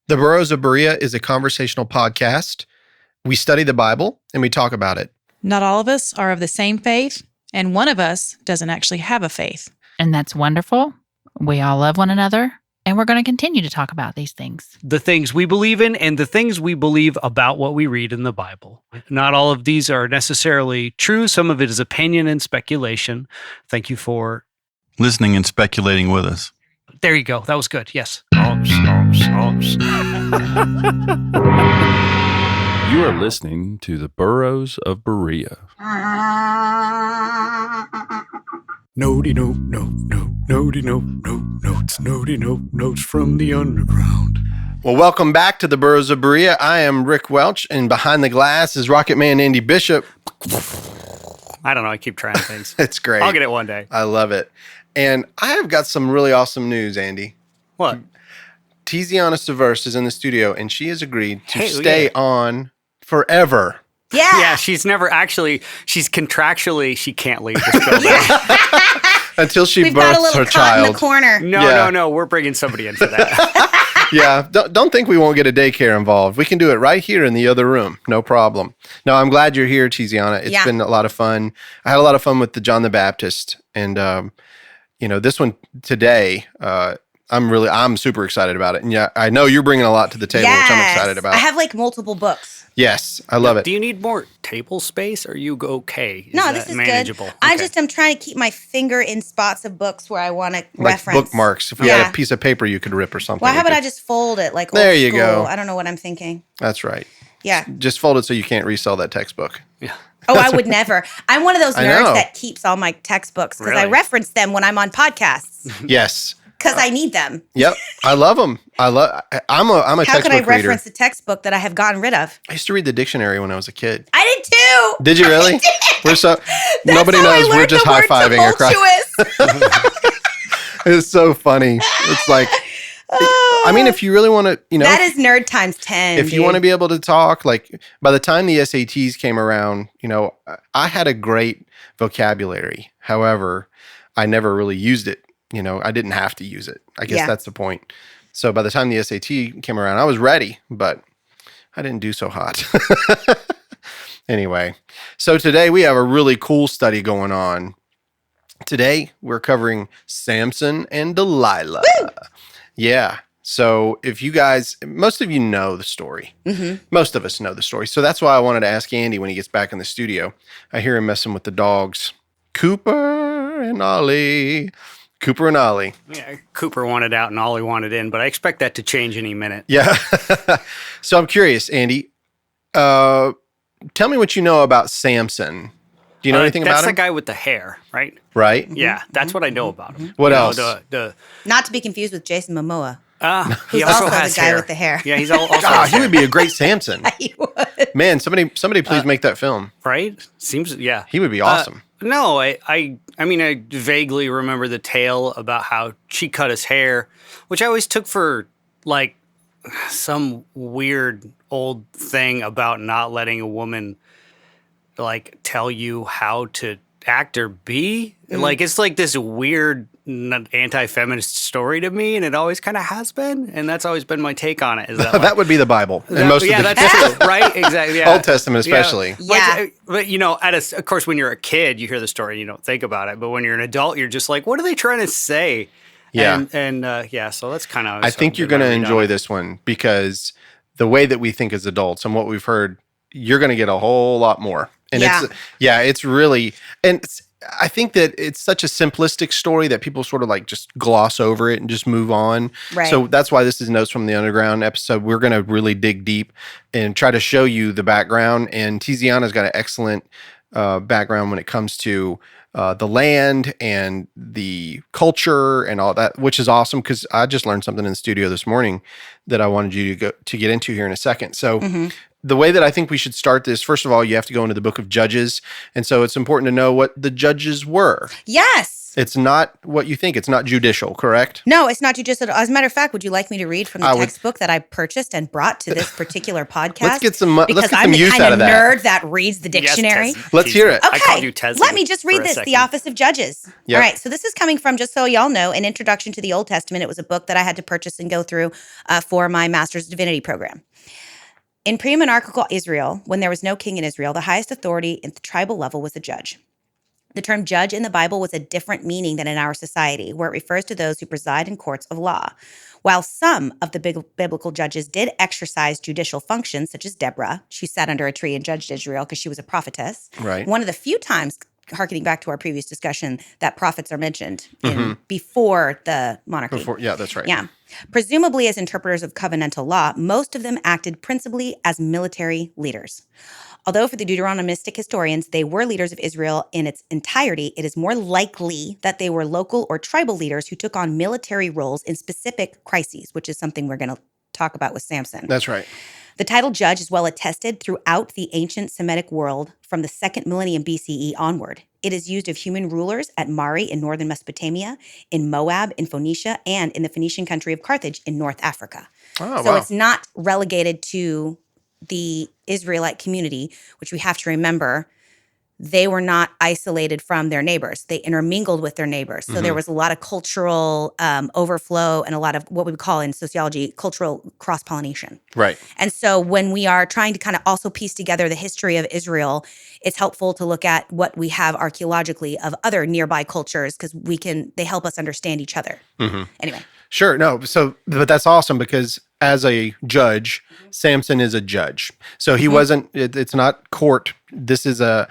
The Burrows of Berea is a conversational podcast. We study the Bible and we talk about it. Not all of us are of the same faith, and one of us doesn't actually have a faith. And that's wonderful. We all love one another, and we're going to continue to talk about these things. The things we believe in and the things we believe about what we read in the Bible. Not all of these are necessarily true. Some of it is opinion and speculation. Thank you for listening and speculating with us. There you go. That was good. Yes. You are listening to the Burrows of Berea. Nody no, nody no, notes, nody no, notes from the underground. Well, welcome back to the Burrows of Berea. I am Rick Welch, and behind the glass is Rocket Man Andy Bishop. I don't know. I keep trying things. It's great. I'll get it one day. I love it. And I have got some really awesome news, Andy. What? Tiziana Severse is in the studio, and she has agreed to stay on forever. Yeah, she's contractually, she can't leave this building. Until she We've got a births little her cot child. in the corner. No, we're bringing somebody in for that. Yeah, don't think we won't get a daycare involved. We can do it right here in the other room. No problem. No, I'm glad you're here, Tiziana. It's been a lot of fun. I had a lot of fun with the John the Baptist. And, this one today, I'm super excited about it. And yeah, I know you're bringing a lot to the table, which I'm excited about. I have multiple books. Yes, I love it. Do you need more table space? Or are you okay? This is manageable? good. Okay. I'm trying to keep my finger in spots of books where I want to reference. Bookmarks. If we had a piece of paper you could rip or something. Well, how about I just fold it like there old you school? go. I don't know what I'm thinking. That's right. Yeah. Just fold it so you can't resell that textbook. Yeah. Oh, I would never. I'm one of those nerds that keeps all my textbooks because I reference them when I'm on podcasts. Yes. Because I need them. Yep, I love them. I'm a How textbook could I reader. reference a textbook that I have gotten rid of? I used to read the dictionary when I was a kid. I did too. Did you really? I did. Nobody knows. We're just high fiving across. It's so funny. It's like, I mean, if you really want to, that is nerd times 10. If you want to be able to talk, like by the time the SATs came around, I had a great vocabulary. However, I never really used it. I didn't have to use it. I guess that's the point. So by the time the SAT came around, I was ready, but I didn't do so hot. Anyway, so today we have a really cool study going on. Today, we're covering Samson and Delilah. Woo! Yeah. So if you guys, most of you know the story. Mm-hmm. Most of us know the story. So that's why I wanted to ask Andy when he gets back in the studio. I hear him messing with the dogs. Cooper and Ollie. Yeah, Cooper wanted out and Ollie wanted in, but I expect that to change any minute. Yeah. So I'm curious, Andy. Tell me what you know about Samson. Do you know anything about him? That's the guy with the hair, right? Right? Yeah, that's what I know about him. What else? Not to be confused with Jason Momoa. He also has the guy hair. with the hair. Yeah, he's also God, he would be a great Samson. He would. Man, somebody please make that film. Right? Seems, yeah. He would be awesome. No, I mean, I vaguely remember the tale about how she cut his hair, which I always took for like some weird old thing about not letting a woman like tell you how to act or be. Like it's like this weird anti-feminist story to me, and it always kind of has been, and that's always been my take on it. Is that that would be the Bible, and most of the that's true, right? Exactly. Yeah. Old Testament, especially. Yeah. But of course, when you're a kid, you hear the story and you don't think about it. But when you're an adult, you're just like, what are they trying to say? Yeah. And so that's kind of. I think you're going to enjoy this one because the way that we think as adults and what we've heard, you're going to get a whole lot more. And it's really, and I think that it's such a simplistic story that people sort of like just gloss over it and just move on. Right. So that's why this is Notes from the Underground episode. We're going to really dig deep and try to show you the background. And Tiziana's got an excellent background when it comes to the land and the culture and all that, which is awesome because I just learned something in the studio this morning that I wanted you to get into here in a second. So the way that I think we should start this, first of all, you have to go into the book of Judges. And so it's important to know what the judges were. Yes. It's not what you think. It's not judicial, correct? No, it's not judicial. As a matter of fact, would you like me to read from the textbook that I purchased and brought to this particular podcast? Let's get some use out of that. Because I'm the kind of nerd that reads the dictionary. Yes, let's hear it. Okay, I called you Tesla. let me just read this, The Office of Judges. Yep. All right, so this is coming from, just so y'all know, an introduction to the Old Testament. It was a book that I had to purchase and go through for my Master's of Divinity program. In pre-monarchical Israel, when there was no king in Israel, the highest authority at the tribal level was a judge. The term judge in the Bible was a different meaning than in our society, where it refers to those who preside in courts of law. While some of the biblical judges did exercise judicial functions, such as Deborah, she sat under a tree and judged Israel because she was a prophetess. Right. One of the few times, harkening back to our previous discussion, that prophets are mentioned before the monarchy. Yeah, that's right. Yeah. Presumably as interpreters of covenantal law, most of them acted principally as military leaders. Although for the Deuteronomistic historians, they were leaders of Israel in its entirety, it is more likely that they were local or tribal leaders who took on military roles in specific crises, which is something we're going to talk about with Samson. That's right. The title judge is well attested throughout the ancient Semitic world from the 2nd millennium BCE onward. It is used of human rulers at Mari in northern Mesopotamia, in Moab, in Phoenicia, and in the Phoenician country of Carthage in North Africa. Oh, So wow. it's not relegated to the Israelite community, which we have to remember, they were not isolated from their neighbors. They intermingled with their neighbors. So there was a lot of cultural overflow and a lot of what we would call in sociology cultural cross-pollination. Right. And so when we are trying to kind of also piece together the history of Israel, it's helpful to look at what we have archaeologically of other nearby cultures because they help us understand each other. Anyway. Sure. No. So, but that's awesome because as a judge, Samson is a judge. So he wasn't, it's not court. This is a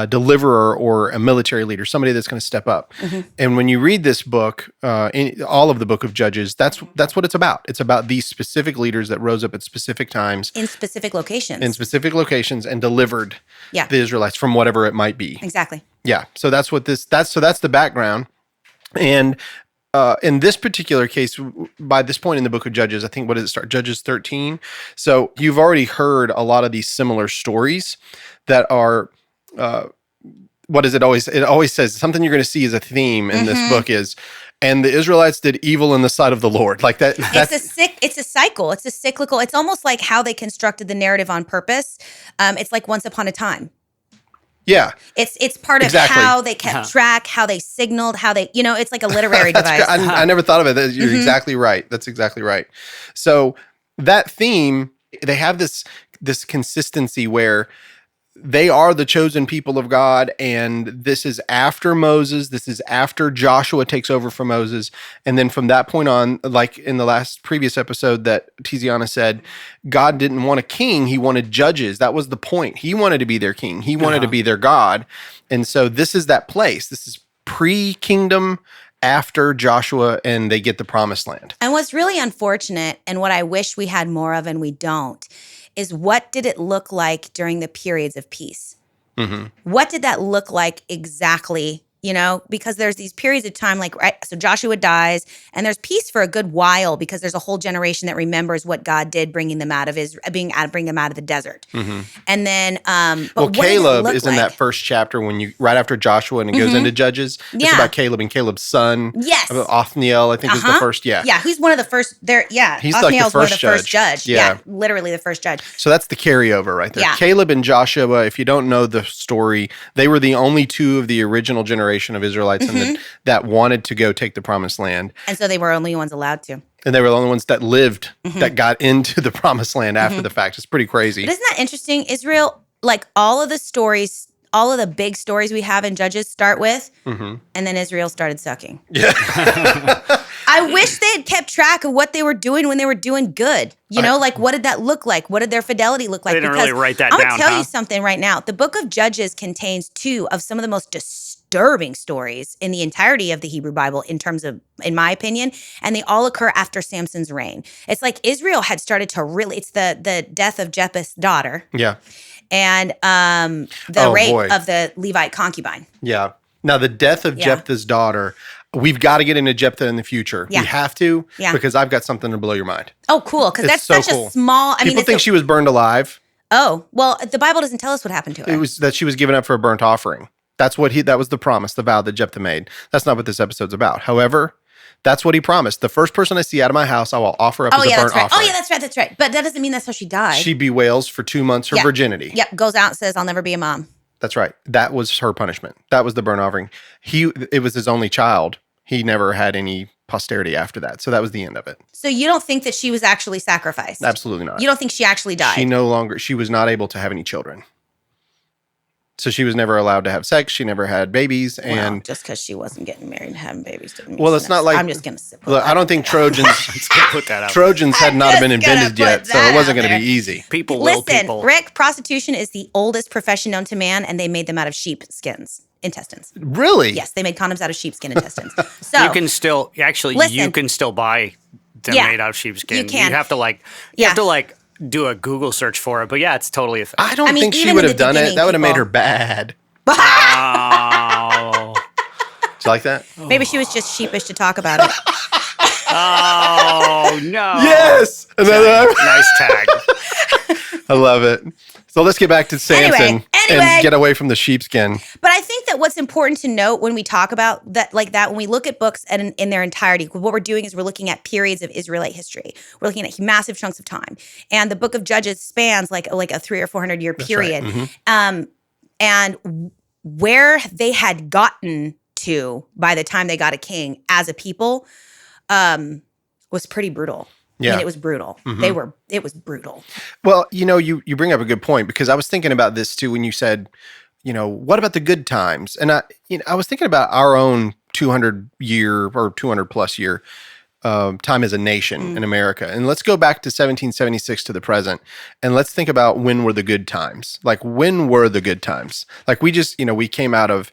deliverer or a military leader, somebody that's going to step up. And when you read this book, in all of the book of Judges, that's what it's about. It's about these specific leaders that rose up at specific times. In specific locations. And delivered Yeah. the Israelites from whatever it might be. Exactly. Yeah. So that's the background. And in this particular case, by this point in the book of Judges, I think, what does it start? Judges 13. So you've already heard a lot of these similar stories that are, what does it always, it always says something you're going to see as a theme in this book is, and the Israelites did evil in the sight of the Lord. Like that. It's a cycle. It's a cyclical. It's almost like how they constructed the narrative on purpose. It's like Once Upon a Time. Yeah. It's part of Exactly. how they kept track, how they signaled, how they, it's like a literary device. I never thought of it. You're exactly right. That's exactly right. So that theme, they have this consistency where they are the chosen people of God, and this is after Moses. This is after Joshua takes over from Moses. And then from that point on, like in the previous episode that Tiziana said, God didn't want a king. He wanted judges. That was the point. He wanted to be their king. He wanted to be their God. And so this is that place. This is pre-kingdom after Joshua, and they get the promised land. And what's really unfortunate, and what I wish we had more of and we don't, is what did it look like during the periods of peace? What did that look like exactly? Because there's these periods of time, so Joshua dies, and there's peace for a good while because there's a whole generation that remembers what God did, bringing them out of bring them out of the desert. And then, Caleb is in that first chapter right after Joshua, and it goes into Judges. It's about Caleb and Caleb's son. Yes, Othniel, I think is the first. Yeah, he's one of the first. He's Othniel's like the one of the first judge. Yeah, literally the first judge. So that's the carryover right there. Yeah. Caleb and Joshua, if you don't know the story, they were the only two of the original generation of Israelites that wanted to go take the promised land. And so they were only ones allowed to. And they were the only ones that lived, that got into the promised land after the fact. It's pretty crazy. But isn't that interesting? Israel, like all of the stories, all of the big stories we have in Judges start with, and then Israel started sucking. Yeah. I wish they had kept track of what they were doing when they were doing good. What did that look like? What did their fidelity look like? They didn't really write that I'm down, going to tell you something right now. The book of Judges contains 2 of some of the most disturbing stories in the entirety of the Hebrew Bible in my opinion, and they all occur after Samson's reign. It's like Israel had started to it's the death of Jephthah's daughter. Yeah. And the rape of the Levite concubine. Yeah. Now, the death of Jephthah's daughter, we've got to get into Jephthah in the future. Yeah. We have to, Yeah. because I've got something to blow your mind. Oh, cool. Because that's so such cool. a small... People think she was burned alive. Oh, well, the Bible doesn't tell us what happened to her. It was that she was given up for a burnt offering. That was the promise, the vow that Jephthah made. That's not what this episode's about. However, that's what he promised. The first person I see out of my house, I will offer up as a burnt offering. Oh, yeah, that's right. But that doesn't mean that's how she died. She bewails for 2 months her virginity. Yep, goes out and says, I'll never be a mom. That's right. That was her punishment. That was the burnt offering. It was his only child. He never had any posterity after that. So that was the end of it. So you don't think that she was actually sacrificed? Absolutely not. You don't think she actually died? She was not able to have any children. So she was never allowed to have sex. She never had babies. And well, just because she wasn't getting married and having babies didn't mean it's not like, I'm just going to look, I don't think Trojans put that out. Had not just been invented gonna yet, put so that it wasn't out going to there. be easy. People will Listen, people. Rick, prostitution is the oldest profession known to man, and they made them out of sheep skins, intestines. Really? Yes, they made condoms out of sheepskin intestines. So You can still Listen. buy them Yeah, made out of sheepskin. you can. You have to do a Google search for it. But yeah, it's totally a thing. I don't I mean, think she even would in have the done it. beginning, That would have made people- her bad. Oh. Do you like that? maybe she was just sheepish to talk about it. Oh no! Yes. Nice tag. I love it. So let's get back to Samson Anyway. and get away from the sheepskin. But I think that what's important to note when we talk about that, like that, when we look at books and in their entirety, what we're doing is we're looking at periods of Israelite history. We're looking at massive chunks of time, and the Book of Judges spans like a 300 or 400 year period. And where they had gotten to by the time they got a king as a people was pretty brutal. Yeah. I mean, it was brutal. It was brutal. Well, you bring up a good point, because I was thinking about this too when you said, what about the good times? And I was thinking about our own 200-year or 200+ year time as a nation in America. And let's go back to 1776 to the present, and let's think about when were the good times. Like, when were the good times? Like, we just, we came out of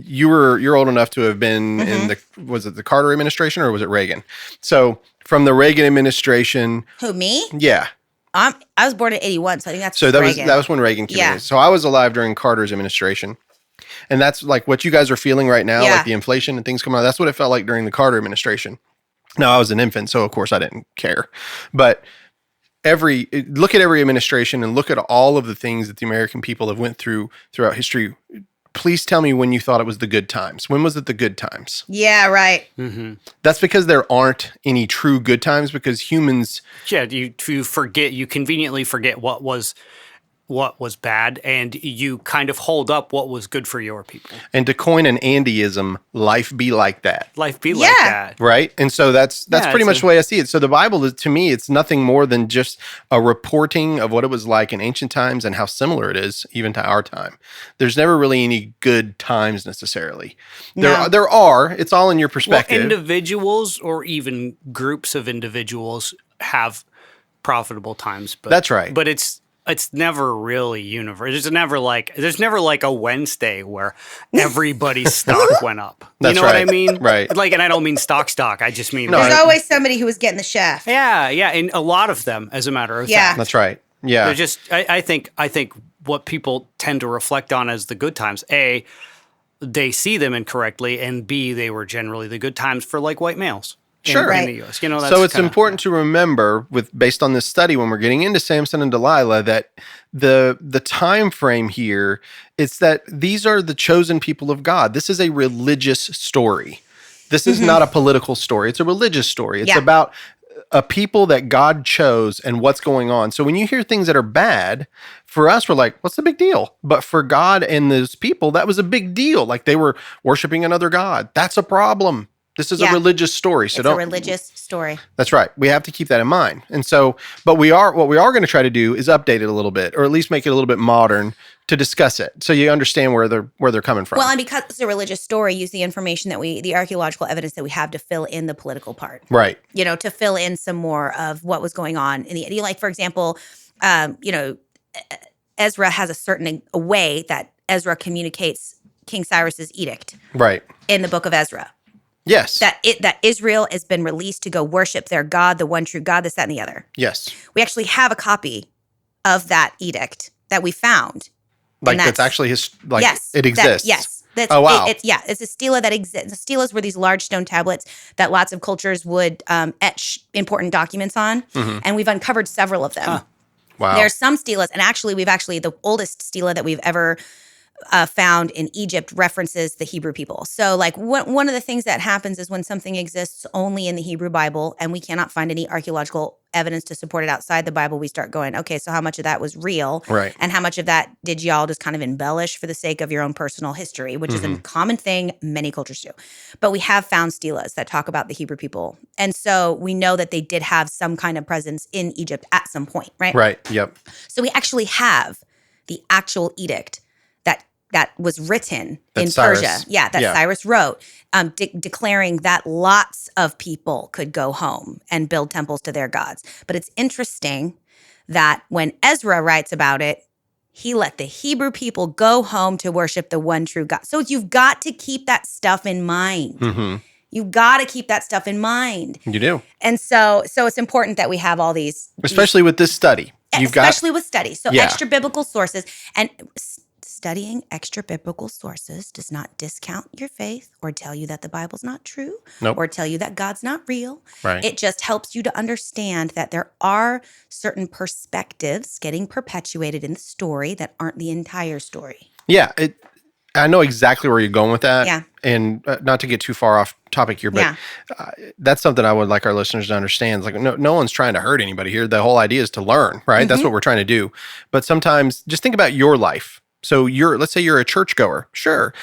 you're old enough to have been in was it the Carter administration or was it Reagan? So from the Reagan administration. Who, me? Yeah. I was born in 81, so I think that's So that Reagan. was when Reagan came Yeah. in. So I was alive during Carter's administration. And that's like what you guys are feeling right now, Yeah. like the inflation and things coming out. That's what it felt like during the Carter administration. Now, I was an infant, so of course I didn't care. But look at every administration and look at all of the things that the American people have went through throughout history. Please tell me when you thought it was the good times. When was it the good times? Yeah, right. That's because there aren't any true good times, because humans. Yeah, you conveniently forget what was bad, and you kind of hold up what was good for your people. And to coin an Andyism, life be like that. Life be like that. Right. And so that's pretty much the way I see it. So the Bible is, to me, it's nothing more than just a reporting of what it was like in ancient times and how similar it is even to our time. There's never really any good times necessarily. No. There are. It's all in your perspective. Well, individuals or even groups of individuals have profitable times. But That's right. But it's never really universal. There's never like a Wednesday where everybody's stock went up. That's you know right. what I mean? Right. Like, and I don't mean stock. I just mean There's always somebody who was getting the shaft. yeah, and a lot of them, as a matter of Yeah. fact. That's right. Yeah. They're just. I think what people tend to reflect on as the good times. A, they see them incorrectly, and B, they were generally the good times for like white males. Sure. In the U.S. That's So it's kinda- important to remember, based on this study, when we're getting into Samson and Delilah, that the time frame here, it's that these are the chosen people of God. This is a religious story. This is not a political story. It's a religious story. It's about a people that God chose and what's going on. So when you hear things that are bad, for us, we're like, what's the big deal? But for God and those people, that was a big deal. Like, they were worshiping another God. That's a problem. This is a religious story. So It's a religious story. That's right. We have to keep that in mind. And so, but what we are going to try to do is update it a little bit, or at least make it a little bit modern to discuss it, so you understand where they're coming from. Well, and because it's a religious story, use the information the archaeological evidence that we have to fill in the political part. Right. To fill in some more of what was going on in the, like, for example, Ezra has a way that Ezra communicates King Cyrus's edict. Right. In the book of Ezra. Yes. That Israel has been released to go worship their God, the one true God, this, that, and the other. Yes. We actually have a copy of that edict that we found. Like, that's actually yes, it exists. Yes. That's, oh, wow. It's a stela that exists. The stelas were these large stone tablets that lots of cultures would etch important documents on. And we've uncovered several of them. Wow. There's some stelas, and actually, the oldest stela that we've ever found in Egypt references the Hebrew people. So like one of the things that happens is when something exists only in the Hebrew Bible and we cannot find any archaeological evidence to support it outside the Bible, we start going, okay, so how much of that was real? Right. And how much of that did y'all just kind of embellish for the sake of your own personal history, which is a common thing many cultures do. But we have found stelas that talk about the Hebrew people. And so we know that they did have some kind of presence in Egypt at some point, right? Right. Yep. So we actually have the actual edict that was written That in Cyrus- Persia. Yeah, that yeah. Cyrus wrote, declaring that lots of people could go home and build temples to their gods. But it's interesting that when Ezra writes about it, he let the Hebrew people go home to worship the one true God. So you've got to keep that stuff in mind. Mm-hmm. You've got to keep that stuff in mind. You do. And so it's important that we have all these. Especially with this study. Especially with studies. So Yeah. extra biblical sources. And studying extra biblical sources does not discount your faith or tell you that the Bible's not true Nope. or tell you that God's not real. Right. It just helps you to understand that there are certain perspectives getting perpetuated in the story that aren't the entire story. Yeah. I know exactly where you're going with that. Yeah. And not to get too far off topic here, but that's something I would like our listeners to understand. It's like no one's trying to hurt anybody here. The whole idea is to learn, right? That's what we're trying to do. But sometimes just think about your life. So let's say you're a churchgoer. Sure.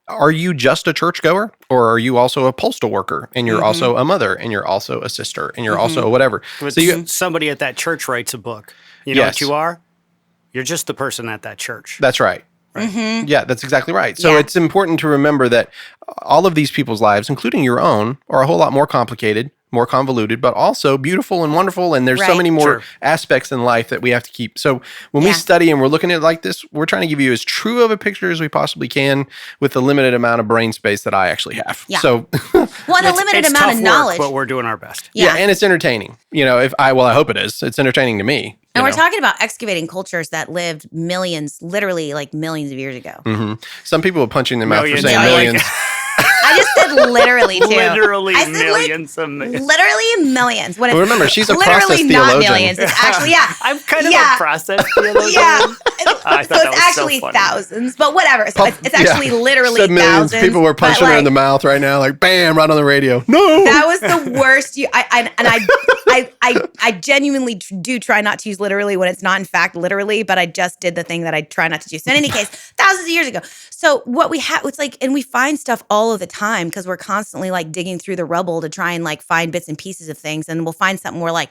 Are you just a churchgoer, or are you also a postal worker, and you're also a mother, and you're also a sister, and you're also whatever? But So somebody at that church writes a book. You know what you are? You're just the person at that church. That's right. Yeah, that's exactly right. So Yeah. it's important to remember that all of these people's lives, including your own, are a whole lot more complicated, more convoluted, but also beautiful and wonderful. And there's so Right. many more Sure. aspects in life that we have to keep. So when we study and we're looking at it like this, we're trying to give you as true of a picture as we possibly can with the limited amount of brain space that I actually have. Yeah. So Well, and a limited it's amount tough of work, knowledge. but we're doing our best. yeah, and it's entertaining. You know, I hope it is. It's entertaining to me. And we're know? talking about excavating cultures that lived literally like millions of years ago. Some people will punch you in the mouth for Millions. saying Yeah, like- millions. I just said literally too. Literally I said millions of millions. Literally millions. When Well, remember, she's a literally process not theologian. millions. It's actually I'm kind of Yeah. a process theologian. yeah. I thought So that it's was actually so funny. thousands, but whatever. So it's actually literally Said millions. thousands. People were but, punching her in like, the mouth right now, like bam, right on the radio. No, That was the worst. I genuinely do try not to use literally when it's not in fact literally, but I just did the thing that I try not to do. So in any case, thousands of years ago. So what we have, it's like, and we find stuff all of the time because we're constantly like digging through the rubble to try and like find bits and pieces of things, and we'll find something we're like,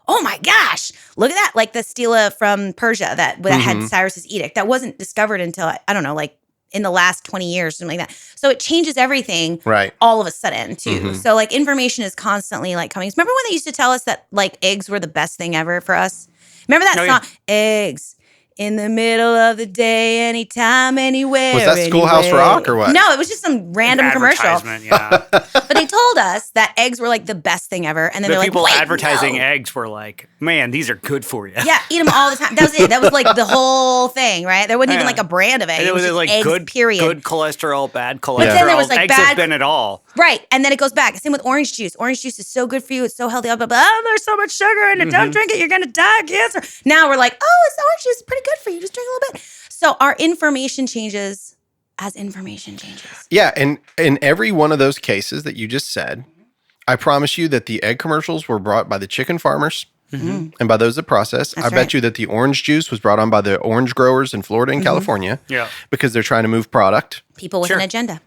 oh my gosh, look at that! Like the stela from Persia that had Cyrus's edict that wasn't discovered until I don't know, like in the last 20 years, something like that. So it changes everything right. all of a sudden too. So like information is constantly like coming. Remember when they used to tell us that like eggs were the best thing ever for us? Remember that song? Eggs in the middle of the day, anytime, anywhere. Was that Schoolhouse anyway. Rock or what? No, it was just some random commercial. Advertisement, yeah. But they told us that eggs were like the best thing ever. And then The they're people like, wait, advertising no. eggs were like, man, these are good for you. Yeah, eat them all the time. That was it. That was like the whole thing, right? There wasn't even like a brand of eggs. And It was just like eggs, good, period. good cholesterol, bad cholesterol. But then there was, like, eggs bad- have been at all. Right. And then it goes back. Same with orange juice. Orange juice is so good for you. It's so healthy. Blah, blah, blah. Oh, there's so much sugar in it. Don't drink it. You're going to die of cancer. Now we're like, oh, it's orange juice. It's pretty good for you. Just drink a little bit. So our information changes as information changes. Yeah, and in every one of those cases that you just said, I promise you that the egg commercials were brought by the chicken farmers and by those that process. That's I bet right. you that the orange juice was brought on by the orange growers in Florida and California. Yeah. Because they're trying to move product. People with Sure. an agenda.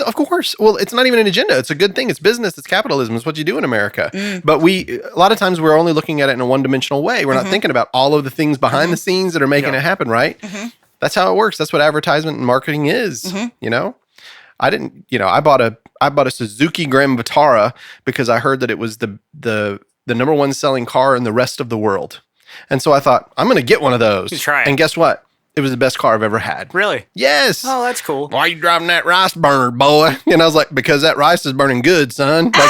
Of course. Well, it's not even an agenda. It's a good thing. It's business. It's capitalism. It's what you do in America. But a lot of times we're only looking at it in a one-dimensional way. We're not thinking about all of the things behind the scenes that are making it happen, right? That's how it works. That's what advertisement and marketing is, you know? I didn't, I bought a Suzuki Grand Vitara because I heard that it was the number one selling car in the rest of the world. And so I thought, I'm going to get one of those. You try it. And guess what? It was the best car I've ever had. Really? Yes. Oh, that's cool. Why are you driving that rice burner, boy? And I was like, because that rice is burning good, son. Like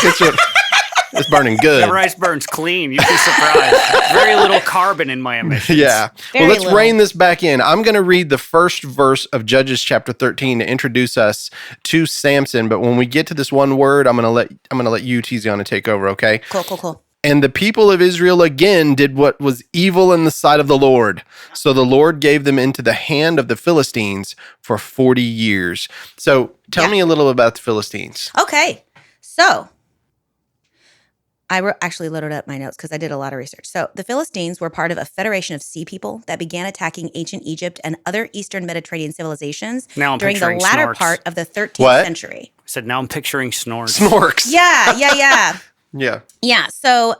it's burning good. That rice burns clean. You'd be surprised. Very little carbon in my emissions. Yeah. Very Well, let's little. rein this back in. I'm going to read the first verse of Judges chapter 13 to introduce us to Samson. But when we get to this one word, I'm going to let you, Tiziana, take over. Okay. Cool. And the people of Israel again did what was evil in the sight of the Lord. So the Lord gave them into the hand of the Philistines for 40 years. So tell me a little about the Philistines. Okay. So I actually loaded up my notes because I did a lot of research. So the Philistines were part of a federation of sea people that began attacking ancient Egypt and other Eastern Mediterranean civilizations Now I'm during the picturing latter snorks. part of the 13th What? century. I said, now I'm picturing snorts. Snorks. Yeah. Yeah. Yeah. So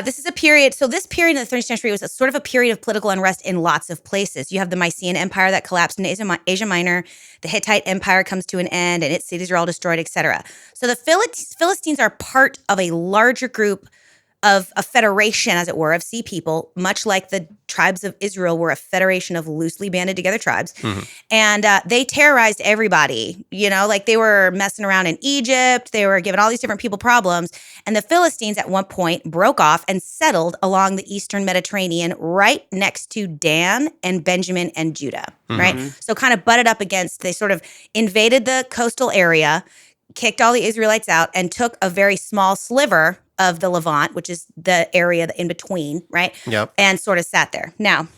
this is a period. So this period in the 13th century was a sort of a period of political unrest in lots of places. You have the Mycenaean Empire that collapsed in Asia Minor. The Hittite Empire comes to an end, and its cities are all destroyed, etc. So the Philistines are part of a larger group of a federation, as it were, of sea people, much like the tribes of Israel were a federation of loosely banded together tribes. And they terrorized everybody, like they were messing around in Egypt. They were giving all these different people problems. And the Philistines at one point broke off and settled along the Eastern Mediterranean right next to Dan and Benjamin and Judah, right? So kind of butted up against, they sort of invaded the coastal area, kicked all the Israelites out, and took a very small sliver of the Levant, which is the area in between, right? Yep. And sort of sat there. Now,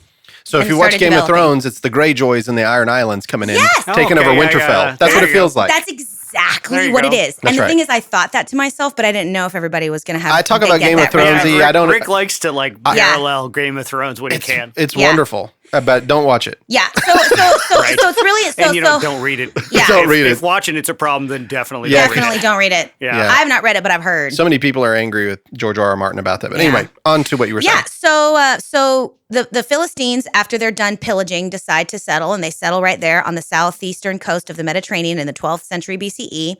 So if and you watch started Game of developing. Thrones, it's the Greyjoys and the Iron Islands coming in, Yes! taking Okay, over yeah, Winterfell. yeah. That's There what it you feels go. like. that's There exactly you what go. it is. That's And the right. thing is, I thought that to myself, but I didn't know if everybody was going to have. I talk they about get Game of that right. Thrones. Rick, I don't- Rick likes to parallel Game of Thrones when he can. It's Yeah. wonderful, but don't watch it. Yeah. So Right. so it's really And you don't read it. Yeah. Don't read it. If watching it's a problem, then definitely Yeah, don't read definitely it. don't read it. Yeah. Yeah. I have not read it, but I've heard. So many people are angry with George R. R. Martin about that. But Yeah. anyway, on to what you were saying. Yeah. So the Philistines, after they're done pillaging, decide to settle, and they settle right there on the southeastern coast of the Mediterranean in the 12th century BCE.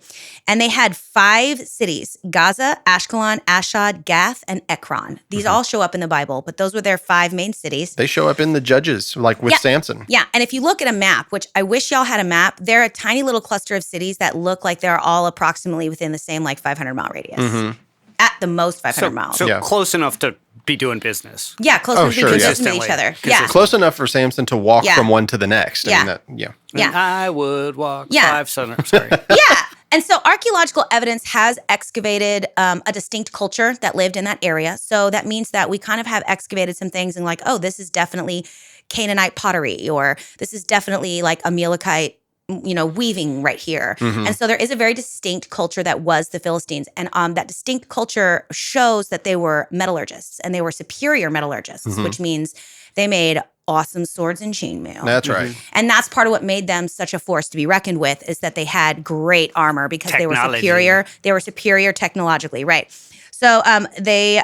And they had 5 cities: Gaza, Ashkelon, Ashdod, Gath, and Ekron. These all show up in the Bible, but those were their 5 main cities. They show up in the Judges, like with Yeah. Samson. Yeah, and if you look at a map, which I wish y'all had a map, they're a tiny little cluster of cities that look like they're all approximately within the same 500-mile radius. At the most 500 miles. So Yeah. close enough to be doing business. Yeah, close Oh, enough to sure, be yeah. consistent with each other. Yeah. Close enough for Samson to walk Yeah. from one to the next. Yeah. And Yeah. I would walk Yeah. 5 centimeters. Sorry. Yeah. And so archaeological evidence has excavated a distinct culture that lived in that area. So that means that we kind of have excavated some things and this is definitely Canaanite pottery, or this is definitely Amalekite, weaving right here. And so there is a very distinct culture that was the Philistines. And that distinct culture shows that they were metallurgists, and they were superior metallurgists, which means they made awesome swords and chainmail. That's right. And that's part of what made them such a force to be reckoned with, is that they had great armor because they were Technology. superior. They were superior technologically, right? So they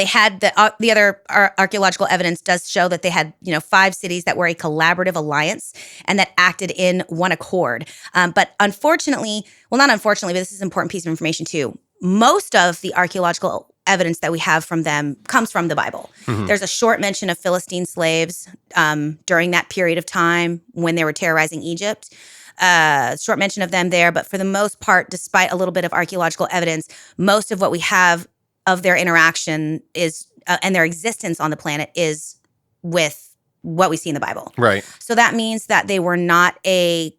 had the other archaeological evidence does show that they had 5 cities that were a collaborative alliance and that acted in one accord. But unfortunately, well, not unfortunately, but this is an important piece of information too. Most of the archaeological evidence that we have from them comes from the Bible. There's a short mention of Philistine slaves during that period of time when they were terrorizing Egypt. Short mention of them there, but for the most part, despite a little bit of archaeological evidence, most of what we have of their interaction is and their existence on the planet is with what we see in the Bible. Right. So that means that they were not a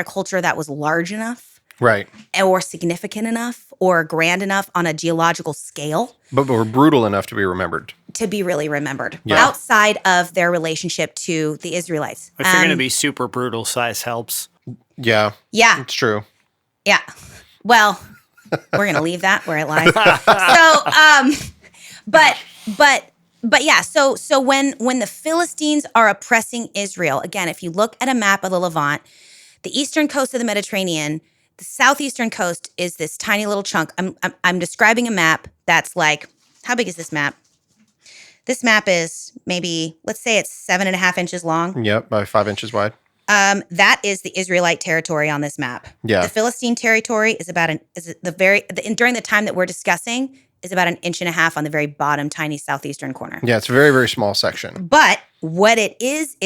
culture that was large enough, Right. or significant enough, or grand enough on a geological scale But we're brutal enough to be remembered. to be really remembered Yeah. outside of their relationship to the Israelites. If you're going to be super brutal, size helps. Yeah, Yeah, it's true. yeah. Well, we're going to leave that where it lies. So, but yeah. So when the Philistines are oppressing Israel, again, if you look at a map of the Levant, the eastern coast of the Mediterranean, the southeastern coast is this tiny little chunk. I'm describing a map that's how big is this map? This map is maybe, let's say it's 7.5 inches long. Yep, by 5 inches wide. That is the Israelite territory on this map. Yeah. The Philistine territory is about during the time that we're discussing is about 1.5 inches on the very bottom, tiny southeastern corner. Yeah, it's a very, very small section. But what it is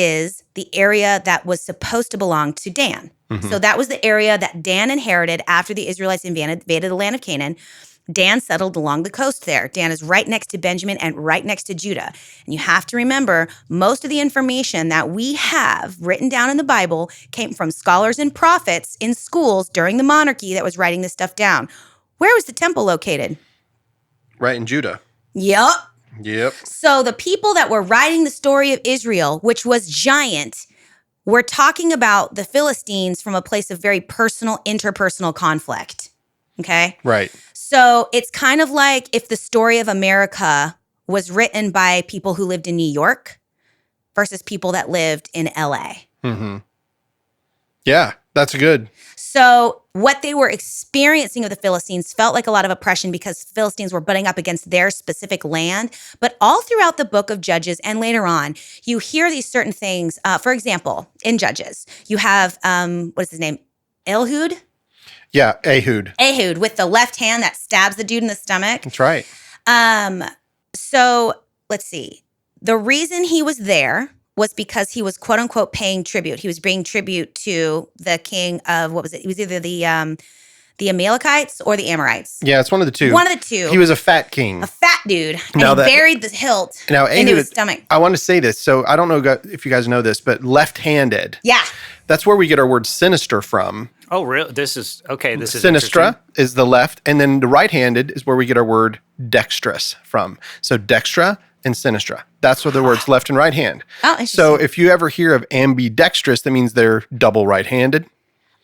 the area that was supposed to belong to Dan. So that was the area that Dan inherited after the Israelites invaded the land of Canaan. Dan settled along the coast there. Dan is right next to Benjamin and right next to Judah. And you have to remember, most of the information that we have written down in the Bible came from scholars and prophets in schools during the monarchy that was writing this stuff down. Where was the temple located? Right in Judah. Yep. Yep. So the people that were writing the story of Israel, which was giant, were talking about the Philistines from a place of very personal, interpersonal conflict. Okay? Right. So it's kind of like if the story of America was written by people who lived in New York versus people that lived in LA. Mm-hmm. Yeah, that's good. So what they were experiencing of the Philistines felt like a lot of oppression because Philistines were butting up against their specific land. But all throughout the book of Judges and later on, you hear these certain things. For example, in Judges, you have, what is his name? Ehud? Yeah, Ehud. Ehud with the left hand that stabs the dude in the stomach. That's right. So let's see. The reason he was there was because he was quote unquote paying tribute. He was bringing tribute to the king of, what was it? It was either the Amalekites or the Amorites. Yeah, it's one of the two. One of the two. He was a fat king. A fat dude. And Now he buried the hilt into his stomach. I want to say this. So I don't know if you guys know this, but left-handed. Yeah. That's where we get our word sinister from. Oh, really? This is Sinistra is the left, and then the right-handed is where we get our word dexterous from. So dextra and sinistra. That's what the words left and right hand. Oh, interesting. So if you ever hear of ambidextrous, that means they're double right-handed.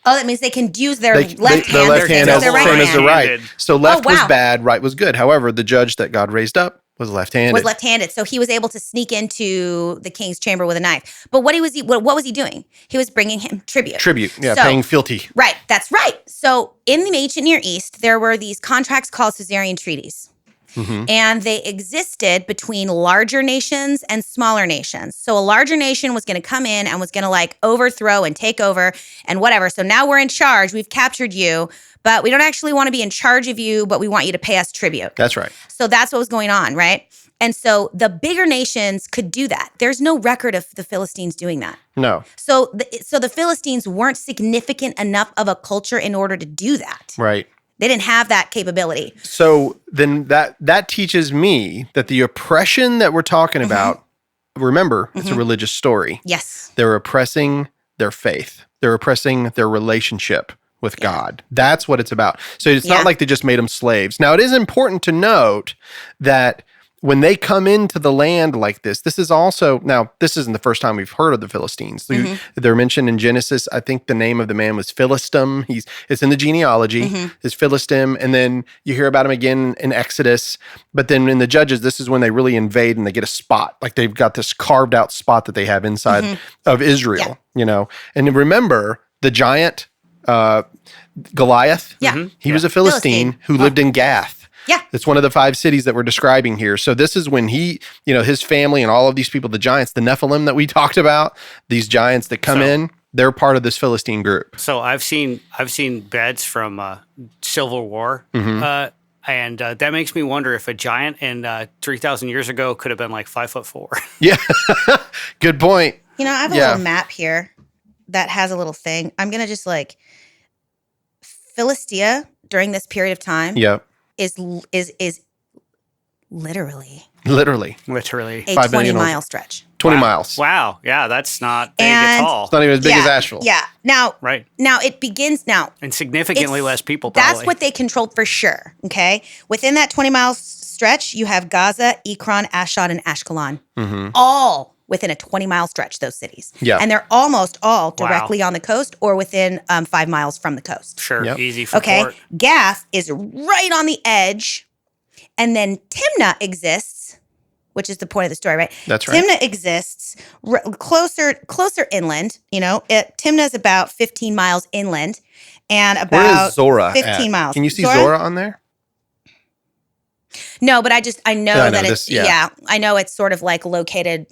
Oh, that means they can use their left The hand. left hand as is their the right same as the hand. right. So left Oh, wow. was bad, right was good. However, the judge that God raised up was left-handed. Was left-handed, so he was able to sneak into the king's chamber with a knife. But what was he doing? He was bringing him tribute. Paying fealty. Right, that's right. So in the ancient Near East, there were these contracts called suzerain treaties. Mm-hmm. And they existed between larger nations and smaller nations. So a larger nation was going to come in and was going to like overthrow and take over and whatever. So now we're in charge. We've captured you, but we don't actually want to be in charge of you, but we want you to pay us tribute. That's right. So that's what was going on, right? And so the bigger nations could do that. There's no record of the Philistines doing that. No. So the Philistines weren't significant enough of a culture in order to do that. Right. They didn't have that capability. So then that teaches me that the oppression that we're talking about, remember, it's a religious story. Yes. They're oppressing their faith. They're oppressing their relationship with God. That's what it's about. So it's not like they just made them slaves. Now, it is important to note that when they come into the land like this is also, now, this isn't the first time we've heard of the Philistines. They're mentioned in Genesis. I think the name of the man was Philistim. It's in the genealogy, is Philistim. And then you hear about him again in Exodus. But then in the Judges, this is when they really invade and they get a spot. Like they've got this carved out spot that they have inside of Israel, And remember, the giant Goliath, he was a Philistine who lived in Gath. Yeah. It's one of the 5 cities that we're describing here. So this is when he, his family and all of these people, the giants, the Nephilim that we talked about, these giants that come in, they're part of this Philistine group. So I've seen beds from Civil War, and that makes me wonder if a giant in 3,000 years ago could have been like 5'4". Yeah, good point. I have a little map here that has a little thing. I'm gonna just Philistia during this period of time. Yeah. Is literally a 20-mile stretch. 20 miles. Wow. Yeah, that's not big at all. It's not even as big as Asheville. Yeah. Now it begins and significantly less people. Probably. That's what they controlled for sure. Okay, within that 20-mile stretch, you have Gaza, Ekron, Ashdod, and Ashkelon, all within a 20-mile stretch. Those cities. Yeah, and they're almost all directly on the coast or within 5 miles from the coast. Sure, easy for port. Gath is right on the edge, and then Timnah exists, which is the point of the story, right? That's right. Timnah exists closer inland. Timnah is about 15 miles inland, and about where is Zorah 15 miles. Can you see Zorah on there? No, but I know that this, it's I know it's sort of located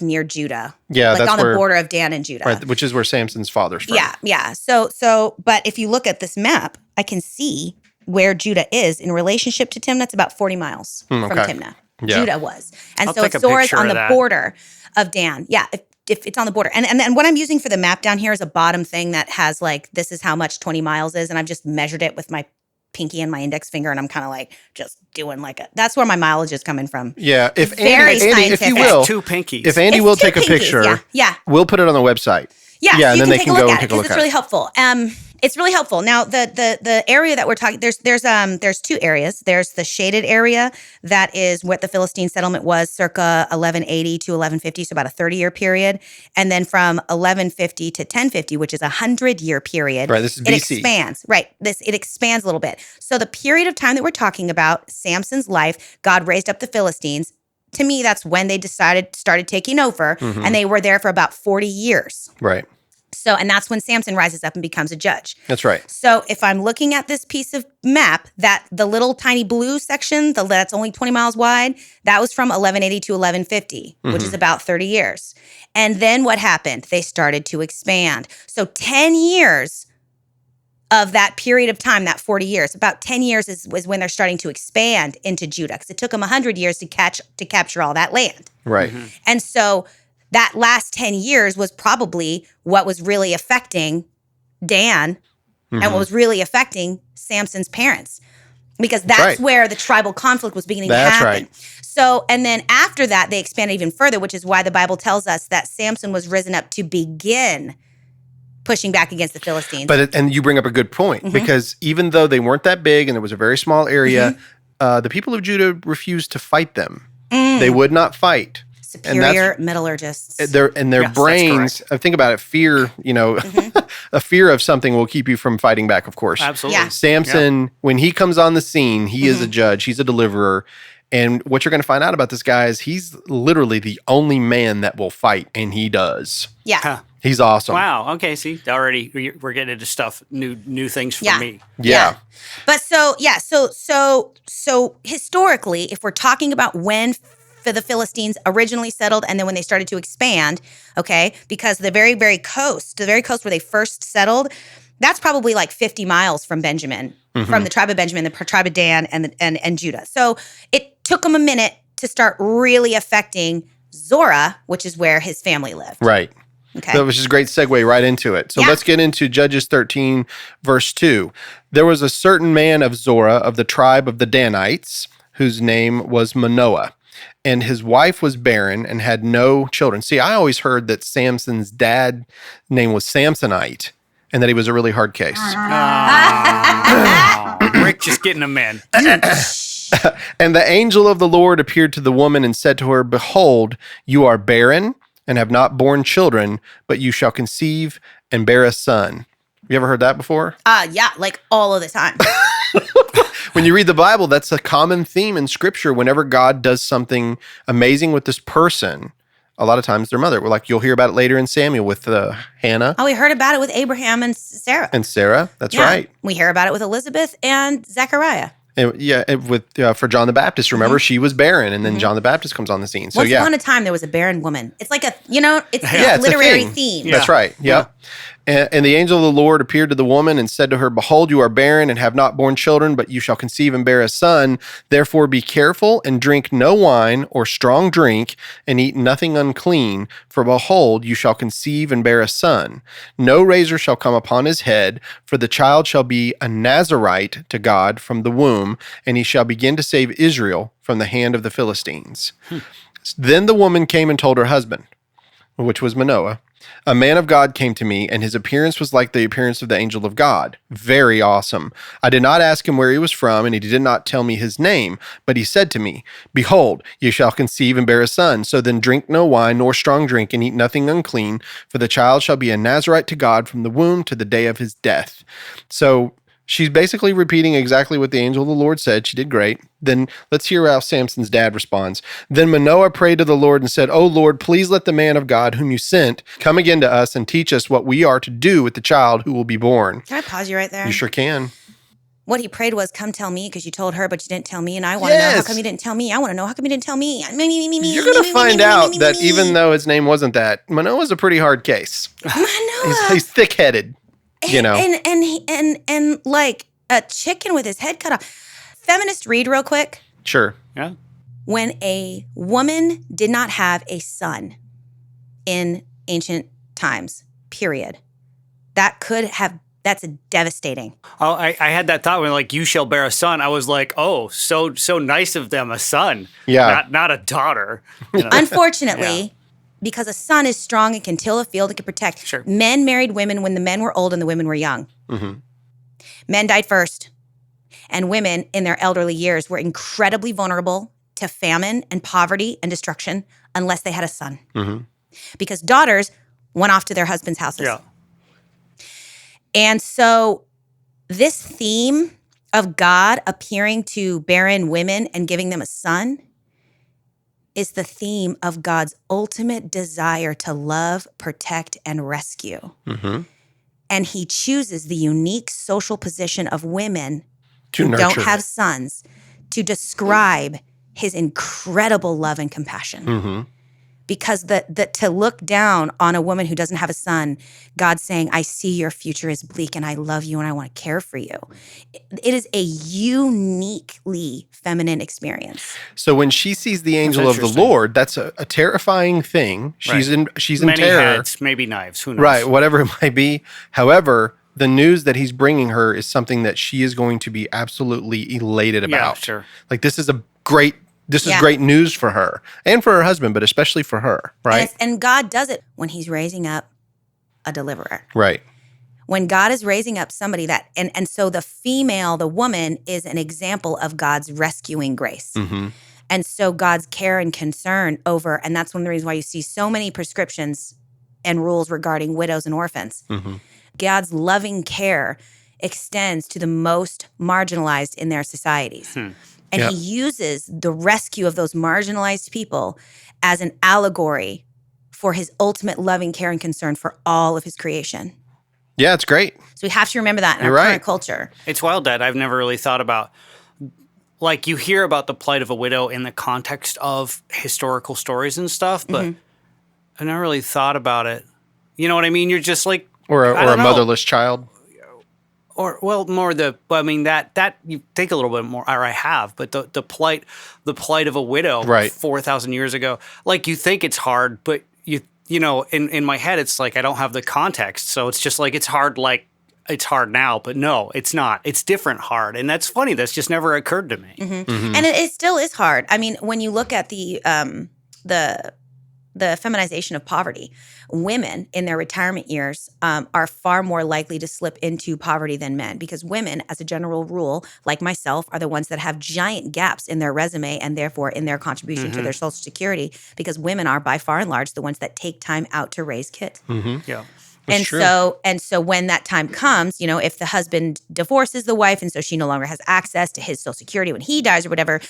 near Judah. Yeah, that's on the border of Dan and Judah. Right, which is where Samson's father's from. Yeah. So but if you look at this map, I can see where Judah is in relationship to Timnah. It's about 40 miles from Timnah. Yeah. Judah was. And I'll so take a Zorah's picture on of the that. border of Dan. Yeah, if it's on the border. And what I'm using for the map down here is a bottom thing that has this is how much 20 miles is. And I've just measured it with my pinky and my index finger, and I'm kind of just doing that's where my mileage is coming from. Yeah, if Very Andy, if you scientific. will, Two pinkies. if Andy It's will two take a pinkies, picture, yeah. we'll put it on the website. Yeah, Yeah, so and you then can they take can a go look and at it take a look because it's at really it. helpful. It's really helpful. Now, the area that we're talking, there's two areas. There's the shaded area that is what the Philistine settlement was, circa 1180 to 1150, so about a 30-year period, and then from 1150 to 1050, which is a 100-year period. Right, this is it BC. expands. Right, it expands a little bit. So the period of time that we're talking about, Samson's life, God raised up the Philistines. To me, that's when they started taking over, and they were there for about 40 years. Right. So, and that's when Samson rises up and becomes a judge. That's right. So if I'm looking at this piece of map, that the little tiny blue section, that's only 20 miles wide, that was from 1180 to 1150, which is about 30 years. And then what happened? They started to expand. So 10 years of that period of time, that 40 years, about 10 years was when they're starting to expand into Judah, because it took them 100 years to capture all that land. Right. And so that last 10 years was probably what was really affecting Dan and what was really affecting Samson's parents, because that's right. where the tribal conflict was beginning That's to happen. right. So, and then after that, they expanded even further, which is why the Bible tells us that Samson was risen up to begin pushing back against the Philistines. But and you bring up a good point, because even though they weren't that big and it was a very small area, the people of Judah refused to fight them. They would not fight. Superior metallurgists. Their Yes, brains. that's Think about it. Fear. A fear of something will keep you from fighting back. Of course. Absolutely. Yeah. Samson, when he comes on the scene, he is a judge. He's a deliverer. And what you're going to find out about this guy is he's literally the only man that will fight, and he does. Yeah. Huh. He's awesome. Wow. Okay. See, already we're getting into stuff, new things for me. Yeah. But so historically, if we're talking about when the Philistines originally settled and then when they started to expand, okay, because the very coast where they first settled, that's probably like 50 miles from Benjamin, from the tribe of Benjamin, the tribe of Dan, and Judah. So it took them a minute to start really affecting Zorah, which is where his family lived. Right. Okay. That was just a great segue right into it. So Yeah. let's get into Judges 13, verse 2. There was a certain man of Zorah of the tribe of the Danites, whose name was Manoah, and his wife was barren and had no children. See, I always heard that Samson's dad name was Samsonite and that he was a really hard case. Rick just getting them in. And the angel of the Lord appeared to the woman and said to her, Behold, you are barren and have not borne children, but you shall conceive and bear a son. You ever heard that before? Yeah, like all of the time. When you read the Bible, that's a common theme in Scripture. Whenever God does something amazing with this person, a lot of times their mother. Like you'll hear about it later in Samuel with Hannah Oh, we heard about it with Abraham and Sarah. and Sarah. That's Yeah. right. We hear about it with Elizabeth and Zechariah. And with for John the Baptist, remember she was barren, and then John the Baptist comes on the scene. So Once yeah, upon a time, there was a barren woman. It's like it's Yeah, a it's a literary thing. theme. That's right. Yep. And the angel of the Lord appeared to the woman and said to her, Behold, you are barren and have not borne children, but you shall conceive and bear a son. Therefore be careful and drink no wine or strong drink, and eat nothing unclean. For behold, you shall conceive and bear a son. No razor shall come upon his head, for the child shall be a Nazarite to God from the womb, and he shall begin to save Israel from the hand of the Philistines. Then the woman came and told her husband, which was Manoah. A man of God came to me, and his appearance was like the appearance of the angel of God. Very awesome. I did not ask him where he was from, and he did not tell me his name. But he said to me, Behold, you shall conceive and bear a son. So then drink no wine nor strong drink, and eat nothing unclean, for the child shall be a Nazarite to God from the womb to the day of his death. So she's basically repeating exactly what the angel of the Lord said. She did great. Then let's hear how Samson's dad responds. Then Manoah prayed to the Lord and said, O Lord, please let the man of God whom you sent come again to us and teach us what we are to do with the child who will be born. Can I pause you right there? You sure can. What he prayed was, come tell me, because you told her, but you didn't tell me, and I want to know, how Yes. come you didn't tell me? I want to know, how come you didn't tell me? Me. You're going to find out that even though his name wasn't that, Manoah's a pretty hard case. Manoah. He's thick-headed, you know. And like a chicken with his head cut off. Feminist read real quick. Sure. Yeah. When a woman did not have a son in ancient times, period, that's a devastating. Oh, I had that thought when like you shall bear a son. I was like, oh, so nice of them, a son. Yeah. Not a daughter. You know? Unfortunately, because a son is strong and can till a field and can protect. Sure. Men married women when the men were old and the women were young. Men died first. And women in their elderly years were incredibly vulnerable to famine and poverty and destruction unless they had a son. Because daughters went off to their husbands' houses. Yeah. And so this theme of God appearing to barren women and giving them a son is the theme of God's ultimate desire to love, protect, and rescue. And he chooses the unique social position of women To who nurture don't have it. sons to describe his incredible love and compassion. Because to look down on a woman who doesn't have a son, God's saying, I see your future is bleak and I love you and I want to care for you. It is a uniquely feminine experience. So when she sees the angel of the interesting. Lord, that's a terrifying thing. She's in Many terror. heads, maybe knives. Who knows? Right, whatever it might be. However, the news that he's bringing her is something that she is going to be absolutely elated about. Yeah, sure. Like this is great Yeah. great news for her and for her husband, but especially for her, right? And God does it when he's raising up a deliverer. Right. When God is raising up somebody and so the female, the woman, is an example of God's rescuing grace. And so God's care and concern over, and that's one of the reasons why you see so many prescriptions and rules regarding widows and orphans. God's loving care extends to the most marginalized in their societies. And he uses the rescue of those marginalized people as an allegory for his ultimate loving care and concern for all of his creation. Yeah, it's great. So we have to remember that in You're our right. current culture. It's wild that I've never really thought about. Like, you hear about the plight of a widow in the context of historical stories and stuff, but I've never really thought about it. You know what I mean? You're just like, Or I a don't know. motherless child. That you think a little bit more, or I have, but the plight of a widow, Right. 4,000 years ago. Like, you think it's hard, but you know, in my head, it's like I don't have the context, so it's just like it's hard. Like, it's hard now, but no, it's not. It's different hard, and that's funny. That's just never occurred to me. And it still is hard. I mean, when you look at the feminization of poverty, women in their retirement years are far more likely to slip into poverty than men, because women, as a general rule, like myself, are the ones that have giant gaps in their resume and therefore in their contribution to their Social Security, because women are by far and large the ones that take time out to raise kids. Yeah. And true. so when that time comes, you know, if the husband divorces the wife and so she no longer has access to his Social Security when he dies or whatever,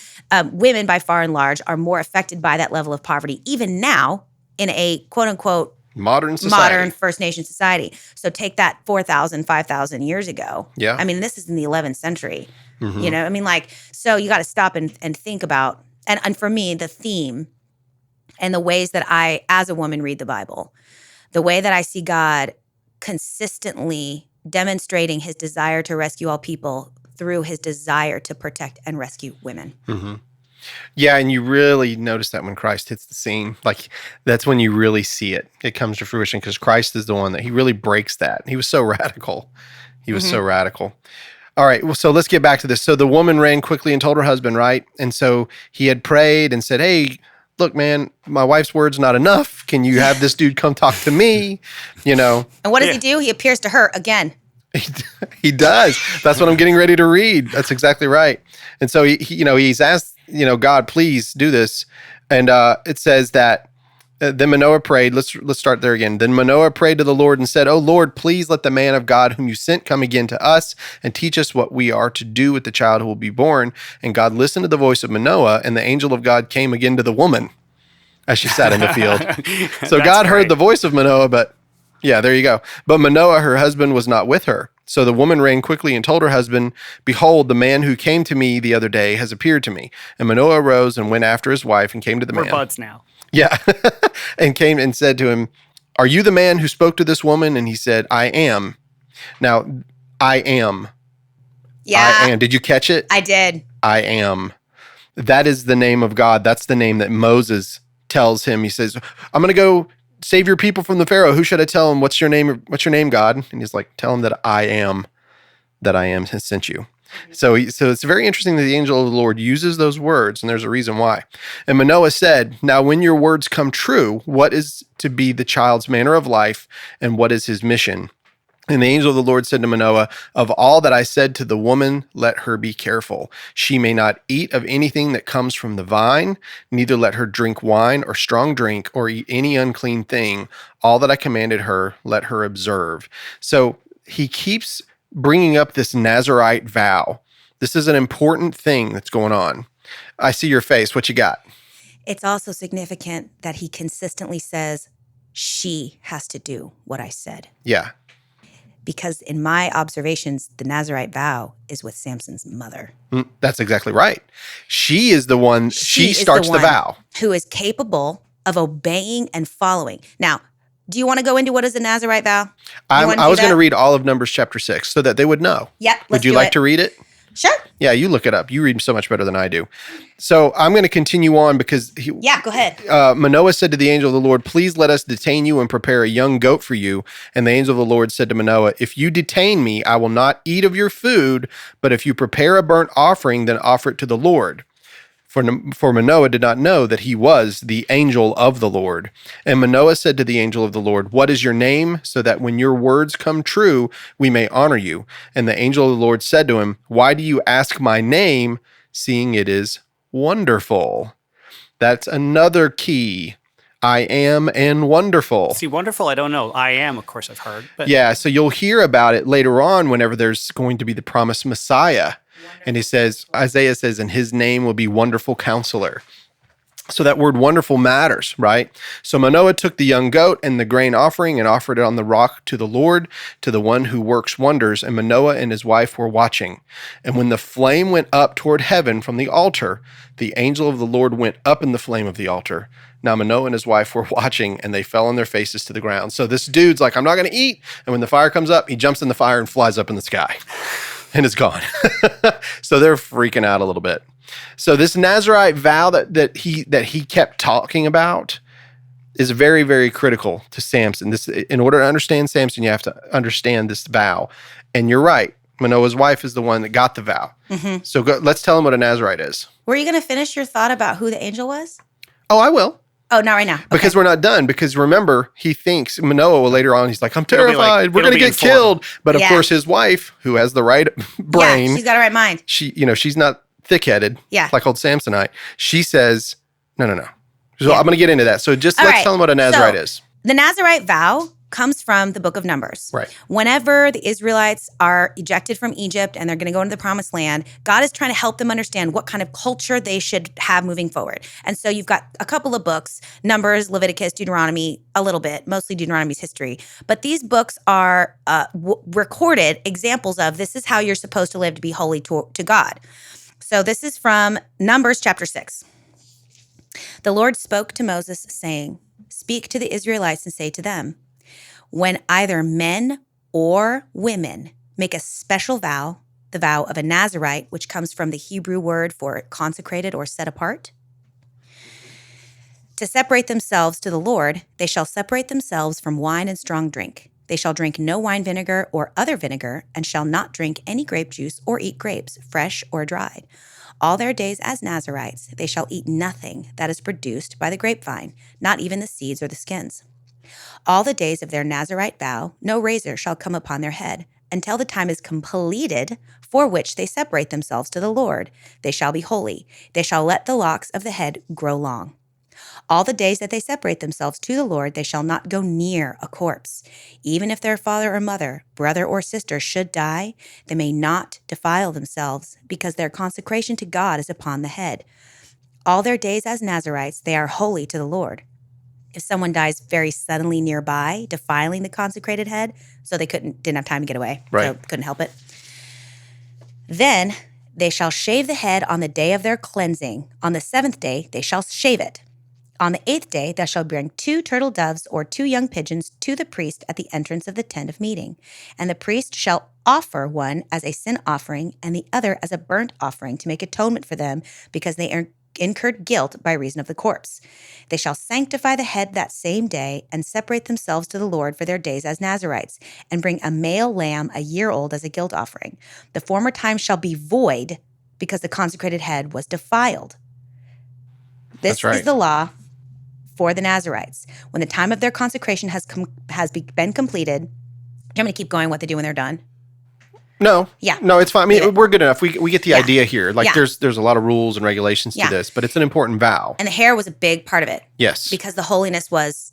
women by far and large are more affected by that level of poverty, even now in a quote unquote Modern society. modern First Nation society. So take that 4,000, 5,000 years ago. Yeah. I mean, this is in the 11th century. You know, I mean, like, so you got to stop and think about, and for me, the theme and the ways that I, as a woman, read the Bible, the way that I see God consistently demonstrating his desire to rescue all people through his desire to protect and rescue women. Yeah, and you really notice that when Christ hits the scene. Like, that's when you really see it. It comes to fruition because Christ is the one that he really breaks that. He was so radical. He was so radical. All right, well, so let's get back to this. So the woman ran quickly and told her husband, right? And so he had prayed and said, hey, look, man, my wife's word's not enough. Can you have this dude come talk to me? You know, And what does he do? He appears to her again. he does. That's what I'm getting ready to read. That's exactly right. And so he he's asked, God, please do this. And it says that then Manoah prayed. Let's start there again. Then Manoah prayed to the Lord and said, "Oh Lord, please let the man of God whom you sent come again to us and teach us what we are to do with the child who will be born." And God listened to the voice of Manoah, and the angel of God came again to the woman as she sat in the field. So That's God heard great. the voice of Manoah, but yeah, there you go. But Manoah, her husband, was not with her. So the woman ran quickly and told her husband, "Behold, the man who came to me the other day has appeared to me." And Manoah arose and went after his wife and came to the We're man. buds now. Yeah. And came and said to him, "Are you the man who spoke to this woman?" And he said, "I am." Now, I am. Yeah, I am. Did you catch it? I did. I am. That is the name of God. That's the name that Moses tells him. He says, "I'm going to go save your people from the Pharaoh. Who should I tell him? What's your name? What's your name, God?" And he's like, "Tell him that I am has sent you." So it's very interesting that the angel of the Lord uses those words, and there's a reason why. And Manoah said, "Now when your words come true, what is to be the child's manner of life, and what is his mission?" And the angel of the Lord said to Manoah, "Of all that I said to the woman, let her be careful. She may not eat of anything that comes from the vine, neither let her drink wine or strong drink or eat any unclean thing. All that I commanded her, let her observe." So he keeps bringing up this Nazirite vow. This is an important thing that's going on. I see your face. What you got? It's also significant that he consistently says, she has to do what I said. Yeah. Because in my observations, the Nazirite vow is with Samson's mother. That's exactly right. She is the one, she is starts the one vow. Who is capable of obeying and following. Now, do you want to go into what is a Nazirite vow? I was going to read all of Numbers chapter 6 so that they would know. Yep. Would you like to read it? Sure. Yeah, you look it up. You read so much better than I do. So I'm going to continue on because Go ahead. Manoah said to the angel of the Lord, "Please let us detain you and prepare a young goat for you." And the angel of the Lord said to Manoah, "If you detain me, I will not eat of your food, but if you prepare a burnt offering, then offer it to the Lord." For Manoah did not know that he was the angel of the Lord. And Manoah said to the angel of the Lord, "What is your name, so that when your words come true, we may honor you?" And the angel of the Lord said to him, "Why do you ask my name, seeing it is wonderful?" That's another key. I am and wonderful. See, wonderful, I don't know. I am, of course, I've heard. But Yeah, so you'll hear about it later on whenever there's going to be the promised Messiah. And he says, Isaiah says, "and his name will be Wonderful Counselor." So that word wonderful matters, right? So Manoah took the young goat and the grain offering and offered it on the rock to the Lord, to the one who works wonders. And Manoah and his wife were watching. And when the flame went up toward heaven from the altar, the angel of the Lord went up in the flame of the altar. Now Manoah and his wife were watching, and they fell on their faces to the ground. So this dude's like, "I'm not going to eat." And when the fire comes up, he jumps in the fire and flies up in the sky. And it's gone. So they're freaking out a little bit. So this Nazirite vow that he kept talking about is very, very critical to Samson. In order to understand Samson, you have to understand this vow. And you're right. Manoah's wife is the one that got the vow. Mm-hmm. So let's tell him what a Nazirite is. Were you going to finish your thought about who the angel was? Oh, I will. Oh, not right now. Okay. Because we're not done. Because remember, he thinks, Manoah later on, he's like, "I'm terrified. We're going to get killed." But of course, his wife, who has the right brain. Yeah, she's got a right mind. She's not thick-headed, like old Samsonite. She says, no. So I'm going to get into that. So let's tell them what a Nazirite is. The Nazirite vow comes from the book of Numbers. Right. Whenever the Israelites are ejected from Egypt and they're going to go into the promised land, God is trying to help them understand what kind of culture they should have moving forward. And so you've got a couple of books, Numbers, Leviticus, Deuteronomy, a little bit, mostly Deuteronomy's history. But these books are recorded examples of this is how you're supposed to live to be holy to God. So this is from Numbers chapter 6. The Lord spoke to Moses saying, "Speak to the Israelites and say to them, when either men or women make a special vow, the vow of a Nazirite, which comes from the Hebrew word for consecrated or set apart, to separate themselves to the Lord, they shall separate themselves from wine and strong drink. They shall drink no wine vinegar or other vinegar, and shall not drink any grape juice or eat grapes, fresh or dried. All their days as Nazirites, they shall eat nothing that is produced by the grapevine, not even the seeds or the skins. All the days of their Nazirite vow, no razor shall come upon their head, until the time is completed for which they separate themselves to the Lord. They shall be holy. They shall let the locks of the head grow long. All the days that they separate themselves to the Lord, they shall not go near a corpse. Even if their father or mother, brother or sister should die, they may not defile themselves, because their consecration to God is upon the head. All their days as Nazirites, they are holy to the Lord. If someone dies very suddenly nearby, defiling the consecrated head, so they didn't have time to get away, so couldn't help it, then they shall shave the head on the day of their cleansing. On the 7th day, they shall shave it. On the 8th day, thou shalt bring 2 turtle doves or 2 young pigeons to the priest at the entrance of the tent of meeting. And the priest shall offer one as a sin offering and the other as a burnt offering to make atonement for them, because they incurred guilt by reason of the corpse. They shall sanctify the head that same day and separate themselves to the Lord for their days as Nazirites, and bring a male lamb a year old as a guilt offering. The former time shall be void because the consecrated head was defiled. This is the law for the Nazirites. When the time of their consecration has been completed, do you want me to keep going what they do when they're done? No. Yeah. No, it's fine. I mean, we're good enough. We get the idea here. Like, Yeah. there's a lot of rules and regulations to this, but it's an important vow. And the hair was a big part of it. Yes. Because the holiness was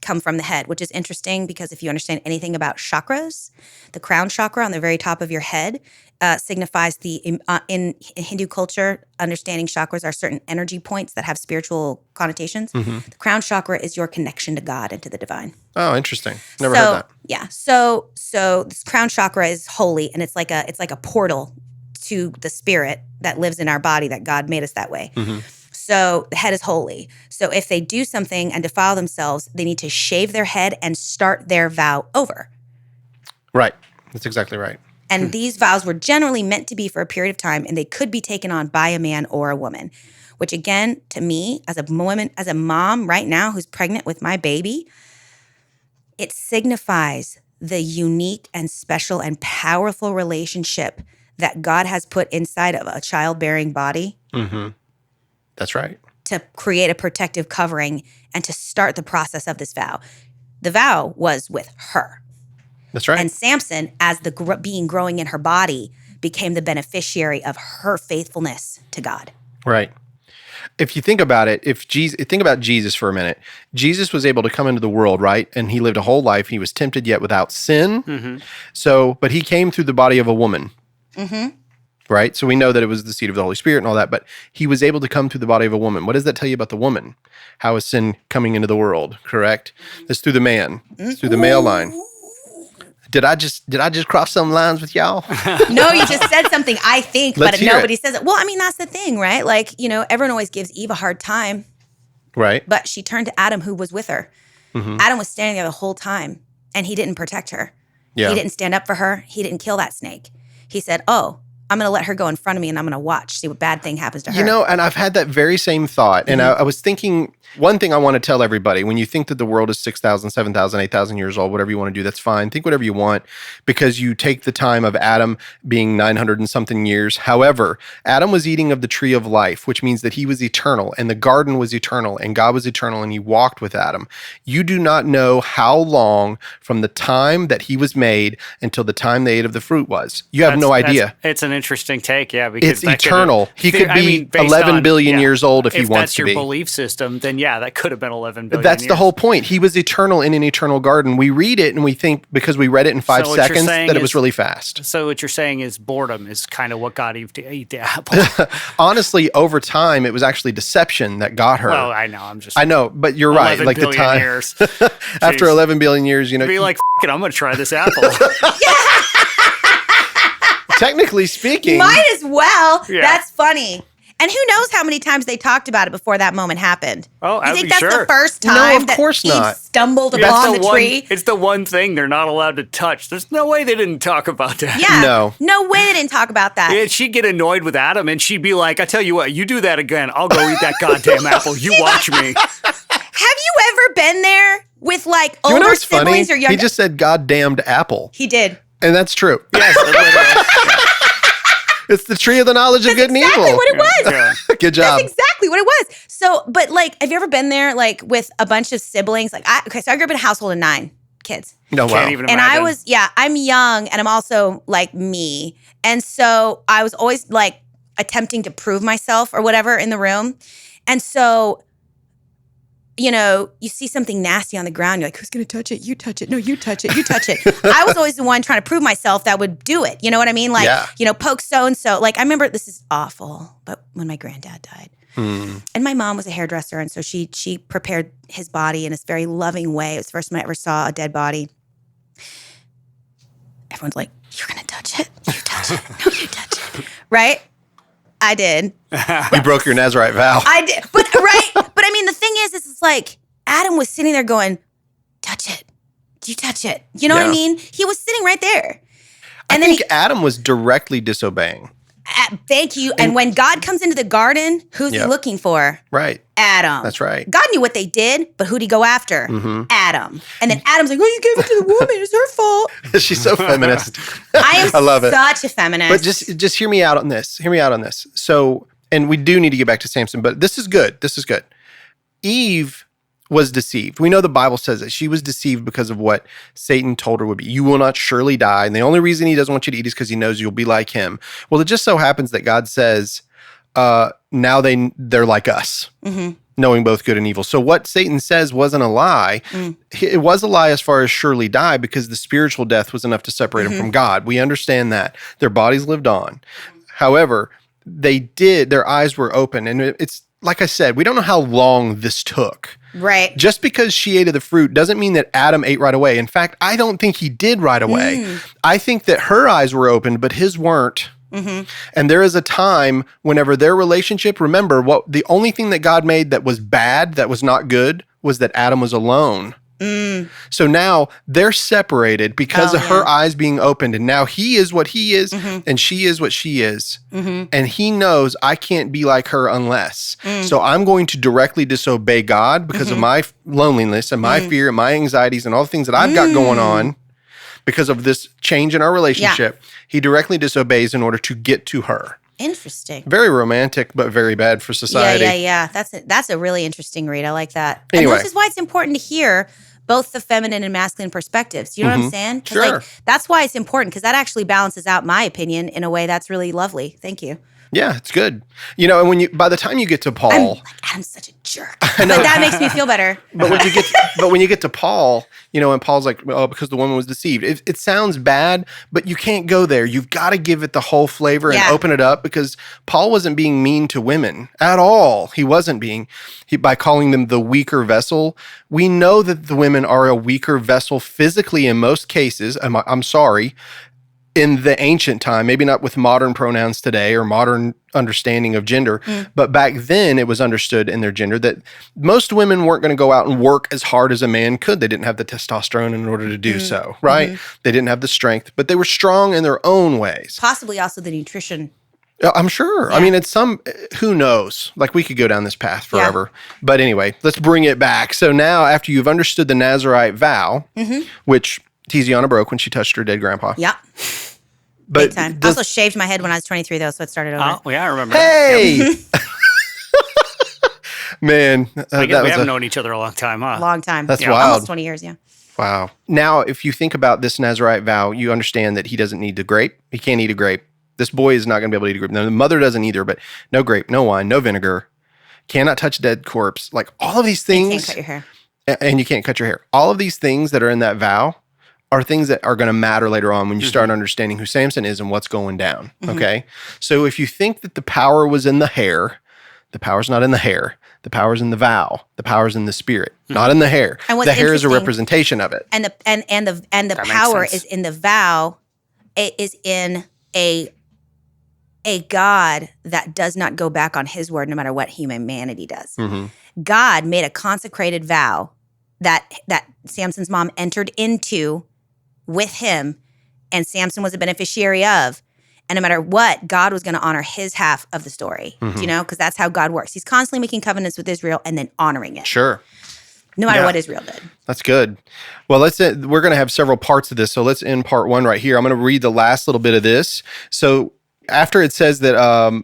come from the head, which is interesting because if you understand anything about chakras, the crown chakra on the very top of your head signifies in Hindu culture, understanding chakras are certain energy points that have spiritual connotations. The crown chakra is your connection to God and to the divine. Oh, interesting. Never heard that. Yeah. So this crown chakra is holy, and it's like a portal to the spirit that lives in our body, that God made us that way. So the head is holy. So if they do something and defile themselves, they need to shave their head and start their vow over. Right. That's exactly right. And these vows were generally meant to be for a period of time, and they could be taken on by a man or a woman, which again, to me, as a woman, as a mom right now who's pregnant with my baby, it signifies the unique and special and powerful relationship that God has put inside of a childbearing body. That's right. To create a protective covering and to start the process of this vow. The vow was with her. That's right. And Samson, as the being growing in her body, became the beneficiary of her faithfulness to God. Right. If you think about it, think about Jesus for a minute. Jesus was able to come into the world, right? And he lived a whole life. He was tempted yet without sin. But he came through the body of a woman. Right? So we know that it was the seed of the Holy Spirit and all that, but he was able to come through the body of a woman. What does that tell you about the woman? How is sin coming into the world, correct? It's through the man. It's through the male line. Did I just cross some lines with y'all? No, you just said something, I think, Let's but hear nobody it. says it. Well, I mean, that's the thing, right? Like, everyone always gives Eve a hard time, Right. but she turned to Adam, who was with her. Adam was standing there the whole time, and he didn't protect her. Yeah. He didn't stand up for her. He didn't kill that snake. He said, oh, I'm going to let her go in front of me, and I'm going to watch, see what bad thing happens to her. And I've had that very same thought. And I was thinking, one thing I want to tell everybody, when you think that the world is 6,000, 7,000, 8,000 years old, whatever you want to do, that's fine. Think whatever you want, because you take the time of Adam being 900 and something years. However, Adam was eating of the tree of life, which means that he was eternal, and the garden was eternal, and God was eternal, and he walked with Adam. You do not know how long from the time that he was made until the time they ate of the fruit was. You have no idea. It's an interesting take, yeah. Because It's eternal. He could be 11 billion years old if he wants to be. If that's your belief system, then yeah, that could have been 11 billion That's years. the whole point. He was eternal in an eternal garden. We read it and we think, because we read it in 5 So what you're seconds, saying that it was is- really fast. So what you're saying is boredom is kind of what got Eve to eat the apple. Honestly, over time, it was actually deception that got her. Well, I know. I know, but you're right. 11 Like the billion time years. after Jeez. 11 billion years, Be like, F it, I'm going to try this apple. technically speaking, Might as well. Yeah. That's funny. And who knows how many times they talked about it before that moment happened? Oh, you I'm think that's sure. the first No, time of that course Eve not. stumbled That's upon the one, tree? It's the one thing they're not allowed to touch. There's no way they didn't talk about that. Yeah. No. No way they didn't talk about that. And she'd get annoyed with Adam, and she'd be like, I tell you what, you do that again, I'll go eat that goddamn apple. You watch me. Have you ever been there with like you older know what's funny? siblings or younger? He just said goddamned apple. He did. And that's true. Yes, literally. It's the tree of the knowledge of good and evil. Exactly what it was. Yeah. Good job. That's exactly what it was. So, but like, have you ever been there like with a bunch of siblings? Like, so I grew up in a household of 9 kids. No, wow. Can't even And imagine. I'm young and I'm also like me. And so I was always like attempting to prove myself or whatever in the room. And so, you see something nasty on the ground. You're like, who's going to touch it? You touch it. No, you touch it. You touch it. I was always the one trying to prove myself that would do it. You know what I mean? Like, Yeah. Poke so-and-so. Like, I remember, this is awful, but when my granddad died. And my mom was a hairdresser. And so she prepared his body in this very loving way. It was the first time I ever saw a dead body. Everyone's like, you're going to touch it? You touch it. No, you touch it. Right? I did. You broke your Nazarite vow. I did. But I mean, the thing is it's like Adam was sitting there going, touch it. You touch it. You know what I Yeah. mean? He was sitting right there. I And then think Adam was directly disobeying. Thank you. And when God comes into the garden, who's he Yep. looking for? Right. Adam. That's right. God knew what they did, but who'd he go after? Mhm. Adam. And then Adam's like, oh, you gave it to the woman. It's her fault. She's so feminist. I am I love it. such a feminist. But just hear me out on this. Hear me out on this. So, and we do need to get back to Samson, but this is good. This is good. Eve was deceived. We know the Bible says that she was deceived because of what Satan told her would be. You will not surely die. And the only reason he doesn't want you to eat is because he knows you'll be like him. Well, it just so happens that God says, now they're like us, knowing both good and evil. So what Satan says wasn't a lie. It was a lie as far as surely die, because the spiritual death was enough to separate them from God. We understand that. Their bodies lived on. However, their eyes were open. And it's like I said, we don't know how long this took. right. Just because she ate of the fruit doesn't mean that Adam ate right away. In fact, I don't think he did right away. I think that her eyes were opened, but his weren't. And there is a time whenever their relationship, remember, the only thing that God made that was bad, that was not good, was that Adam was alone. So now they're separated because of her eyes being opened. And now he is what he is and she is what she is. And he knows I can't be like her unless. So I'm going to directly disobey God because of my loneliness and my fear and my anxieties and all the things that I've got going on because of this change in our relationship. He directly disobeys in order to get to her. Interesting. Very romantic, but very bad for society. Yeah. That's a really interesting read. I like that. Anyway. And this is why it's important to hear both the feminine and masculine perspectives. You know what I'm saying? 'Cause, Sure. that's why it's important, because that actually balances out my opinion in a way that's really lovely. Thank you. Yeah, it's good. You know, and by the time you get to I'm Paul, like, Adam's such a jerk. But that makes me feel better. but when you get to Paul, you know, and Paul's like, oh, because the woman was deceived. It sounds bad, but you can't go there. You've got to give it the whole flavor and open it up, because Paul wasn't being mean to women at all. He wasn't being, by calling them the weaker vessel. We know that the women are a weaker vessel physically in most cases. I'm sorry. In the ancient time, maybe not with modern pronouns today or modern understanding of gender, but back then it was understood in their gender that most women weren't going to go out and work as hard as a man could. They didn't have the testosterone in order to do so, right? They didn't have the strength, but they were strong in their own ways. Possibly also the nutrition. I'm sure. I mean, it's who knows? Like, we could go down this path forever. But anyway, let's bring it back. So now, after you've understood the Nazirite vow, which Tiziana broke when she touched her dead grandpa. Yeah. But Big time. I also shaved my head when I was 23, though, so it started over. Oh, yeah, I remember. Hey! Man, We haven't known each other a long time, huh? Long time. That's Yeah, wild. Almost 20 years, yeah. Wow. Now, if you think about this Nazirite vow, you understand that he doesn't need the grape. He can't eat a grape. This boy is not going to be able to eat a grape. No, the mother doesn't either, but no grape, no wine, no vinegar. Cannot touch a dead corpse. Like, all of these You things. can't cut your hair. And you can't cut your hair. All of these things that are in that vow are things that are going to matter later on when you start understanding who Samson is and what's going down. Okay. So if you think that the power was in the hair, the power's not in the hair. The power's in the vow. The power's in the spirit, not in the hair. And what's the hair is a interesting- representation of it. And the That makes power sense. is in the vow. It is in a God that does not go back on his word no matter what humanity does. God made a consecrated vow that Samson's mom entered into with him, and Samson was a beneficiary of. And no matter what, God was going to honor his half of the story. Do you know? Because that's how God works. He's constantly making covenants with Israel and then honoring it, Sure. no matter Yeah. what Israel did. That's good. Well, we're going to have several parts of this. So let's end part one right here. I'm going to read the last little bit of this. So after it says that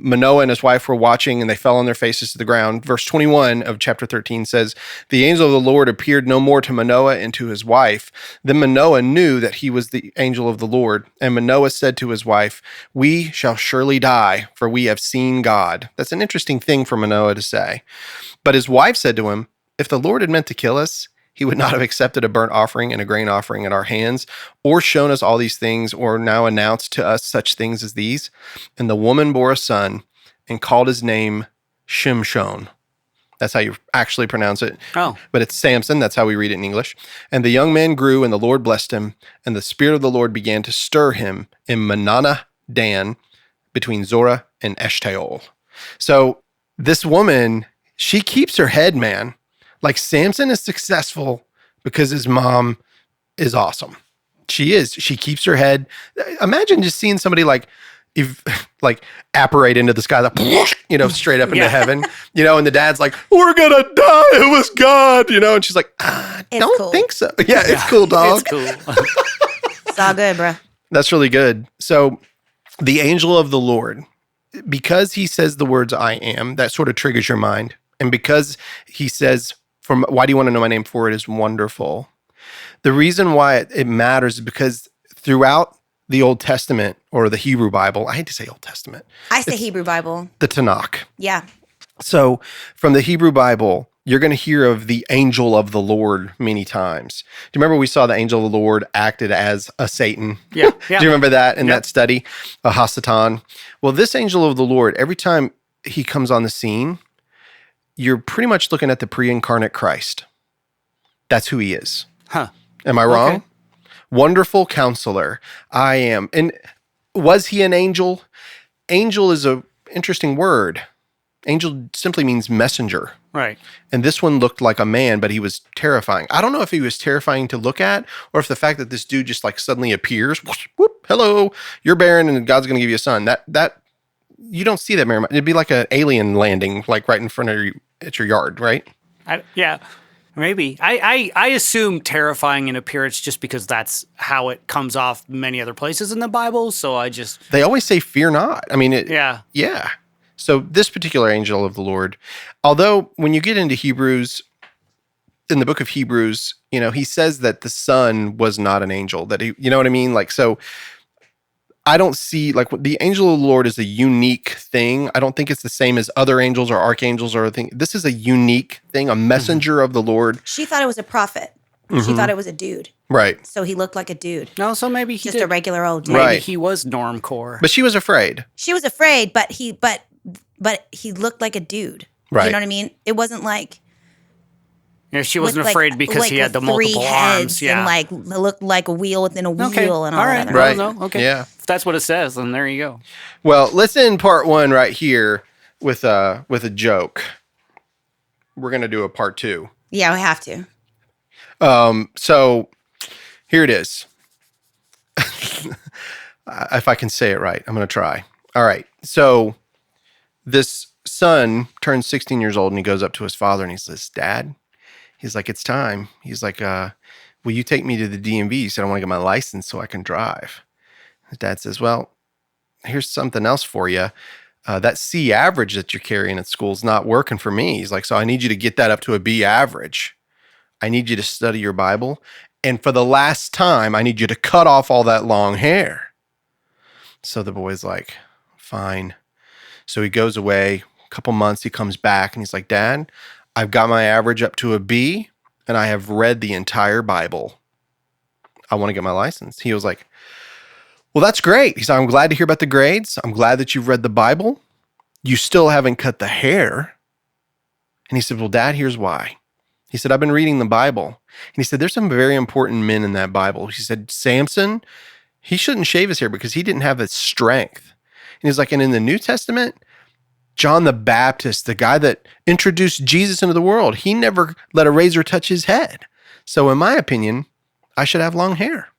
Manoah and his wife were watching and they fell on their faces to the ground, verse 21 of chapter 13 says, the angel of the Lord appeared no more to Manoah and to his wife. Then Manoah knew that he was the angel of the Lord. And Manoah said to his wife, we shall surely die, for we have seen God. That's an interesting thing for Manoah to say. But his wife said to him, if the Lord had meant to kill us, he would not have accepted a burnt offering and a grain offering at our hands, or shown us all these things, or now announced to us such things as these. And the woman bore a son and called his name Shimshon. That's how you actually pronounce it. Oh. But it's Samson. That's how we read it in English. And the young man grew, and the Lord blessed him. And the Spirit of the Lord began to stir him in Manana Dan, between Zorah and Eshtaol. So this woman, she keeps her head, man. Like, Samson is successful because his mom is awesome. She is. She keeps her head. Imagine just seeing somebody like like apparate into the sky, straight up into heaven, and the dad's like, we're gonna die. It was God, and she's like, I don't cool. think so. Yeah, it's cool, dog. It's cool. It's all good, bro. That's really good. So the angel of the Lord, because he says the words I am, that sort of triggers your mind. And because he says, why do you want to know my name? For it is wonderful. The reason why it matters is because throughout the Old Testament or the Hebrew Bible, I hate to say Old Testament. I say Hebrew Bible. The Tanakh. Yeah. So from the Hebrew Bible, you're going to hear of the angel of the Lord many times. Do you remember we saw the angel of the Lord acted as a Satan? Yeah. Do you remember that in that study? A Hasatan. Well, this angel of the Lord, every time he comes on the scene, you're pretty much looking at the pre-incarnate Christ. That's who he is. Huh. Am I wrong? Okay. Wonderful counselor. I am. And was he an angel? Angel is an interesting word. Angel simply means messenger. Right. And this one looked like a man, but he was terrifying. I don't know if he was terrifying to look at or if the fact that this dude just like suddenly appears, whoop, hello, you're barren and God's going to give you a son. That you don't see that very much. It'd be like an alien landing like right in front of you at your yard, right? Yeah. Maybe. I assume terrifying in appearance just because that's how it comes off many other places in the Bible. So They always say fear not. I mean, yeah. So this particular angel of the Lord, although when you get into Hebrews, in the book of Hebrews, he says that the son was not an angel, that he, you know what I mean? Like, so I don't see, like, the angel of the Lord is a unique thing. I don't think it's the same as other angels or archangels or anything. This is a unique thing, a messenger of the Lord. She thought it was a prophet. She thought it was a dude. Right. So he looked like a dude. No, so maybe he Just a regular old dude. Right. Maybe he was normcore. But she was afraid. She was afraid, but he looked like a dude. Right. You know what I mean? It wasn't like Yeah, she wasn't with, afraid because he had the multiple three arms. heads Yeah. and like looked like a wheel within a wheel Okay. and all right. that. Right. No, okay. Yeah. If that's what it says, then there you go. Well, let's end part one right here with a joke. We're going to do a part two. Yeah, we have to. So here it is. If I can say it right, I'm going to try. All right. So this son turns 16 years old and he goes up to his father and he says, Dad, he's like, it's time. He's like, will you take me to the DMV? He said, I want to get my license so I can drive. His dad says, well, here's something else for you. That C average that you're carrying at school is not working for me. He's like, so I need you to get that up to a B average. I need you to study your Bible. And for the last time, I need you to cut off all that long hair. So the boy's like, fine. So he goes away. A couple months, he comes back and he's like, Dad, I've got my average up to a B and I have read the entire Bible. I want to get my license. He was like, well, that's great. He said, I'm glad to hear about the grades. I'm glad that you've read the Bible. You still haven't cut the hair. And he said, well, Dad, here's why. He said, I've been reading the Bible. And he said, there's some very important men in that Bible. He said, Samson, he shouldn't shave his hair because he didn't have the strength. And he's like, and in the New Testament, John the Baptist, the guy that introduced Jesus into the world, he never let a razor touch his head. So in my opinion, I should have long hair.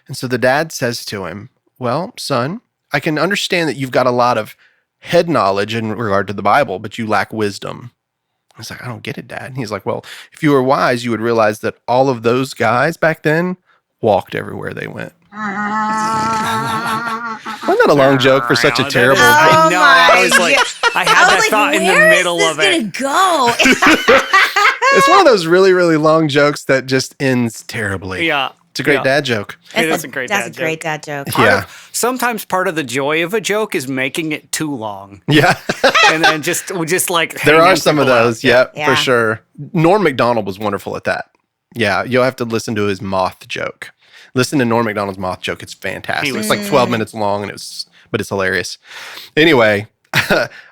And so the dad says to him, well, son, I can understand that you've got a lot of head knowledge in regard to the Bible, but you lack wisdom. I was like, I don't get it, Dad. And he's like, well, if you were wise, you would realize that all of those guys back then walked everywhere they went. Wasn't that a long joke for such a terrible? I know. my I was like, I had that thought in the middle of it. Go? It's one of those really, really long jokes that just ends terribly. Yeah. It's a great dad joke. That's a great That's dad a great joke. dad joke. Yeah. Sometimes part of the joy of a joke is making it too long. Yeah. And then just like There are hanging some of people out. those. Yep, Yeah. for sure. Norm Macdonald was wonderful at that. Yeah. You'll have to listen to his moth joke. Listen to Norm Macdonald's moth joke. It's fantastic. It's like 12 minutes long but it's hilarious. Anyway,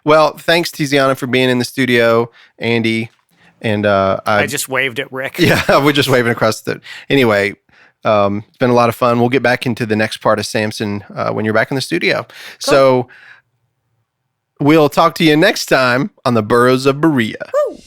well, thanks Tiziana for being in the studio, Andy. And I just waved at Rick. yeah, we're just waving across anyway, it's been a lot of fun. We'll get back into the next part of Samson when you're back in the studio. Cool. So we'll talk to you next time on the Burrows of Berea. Woo.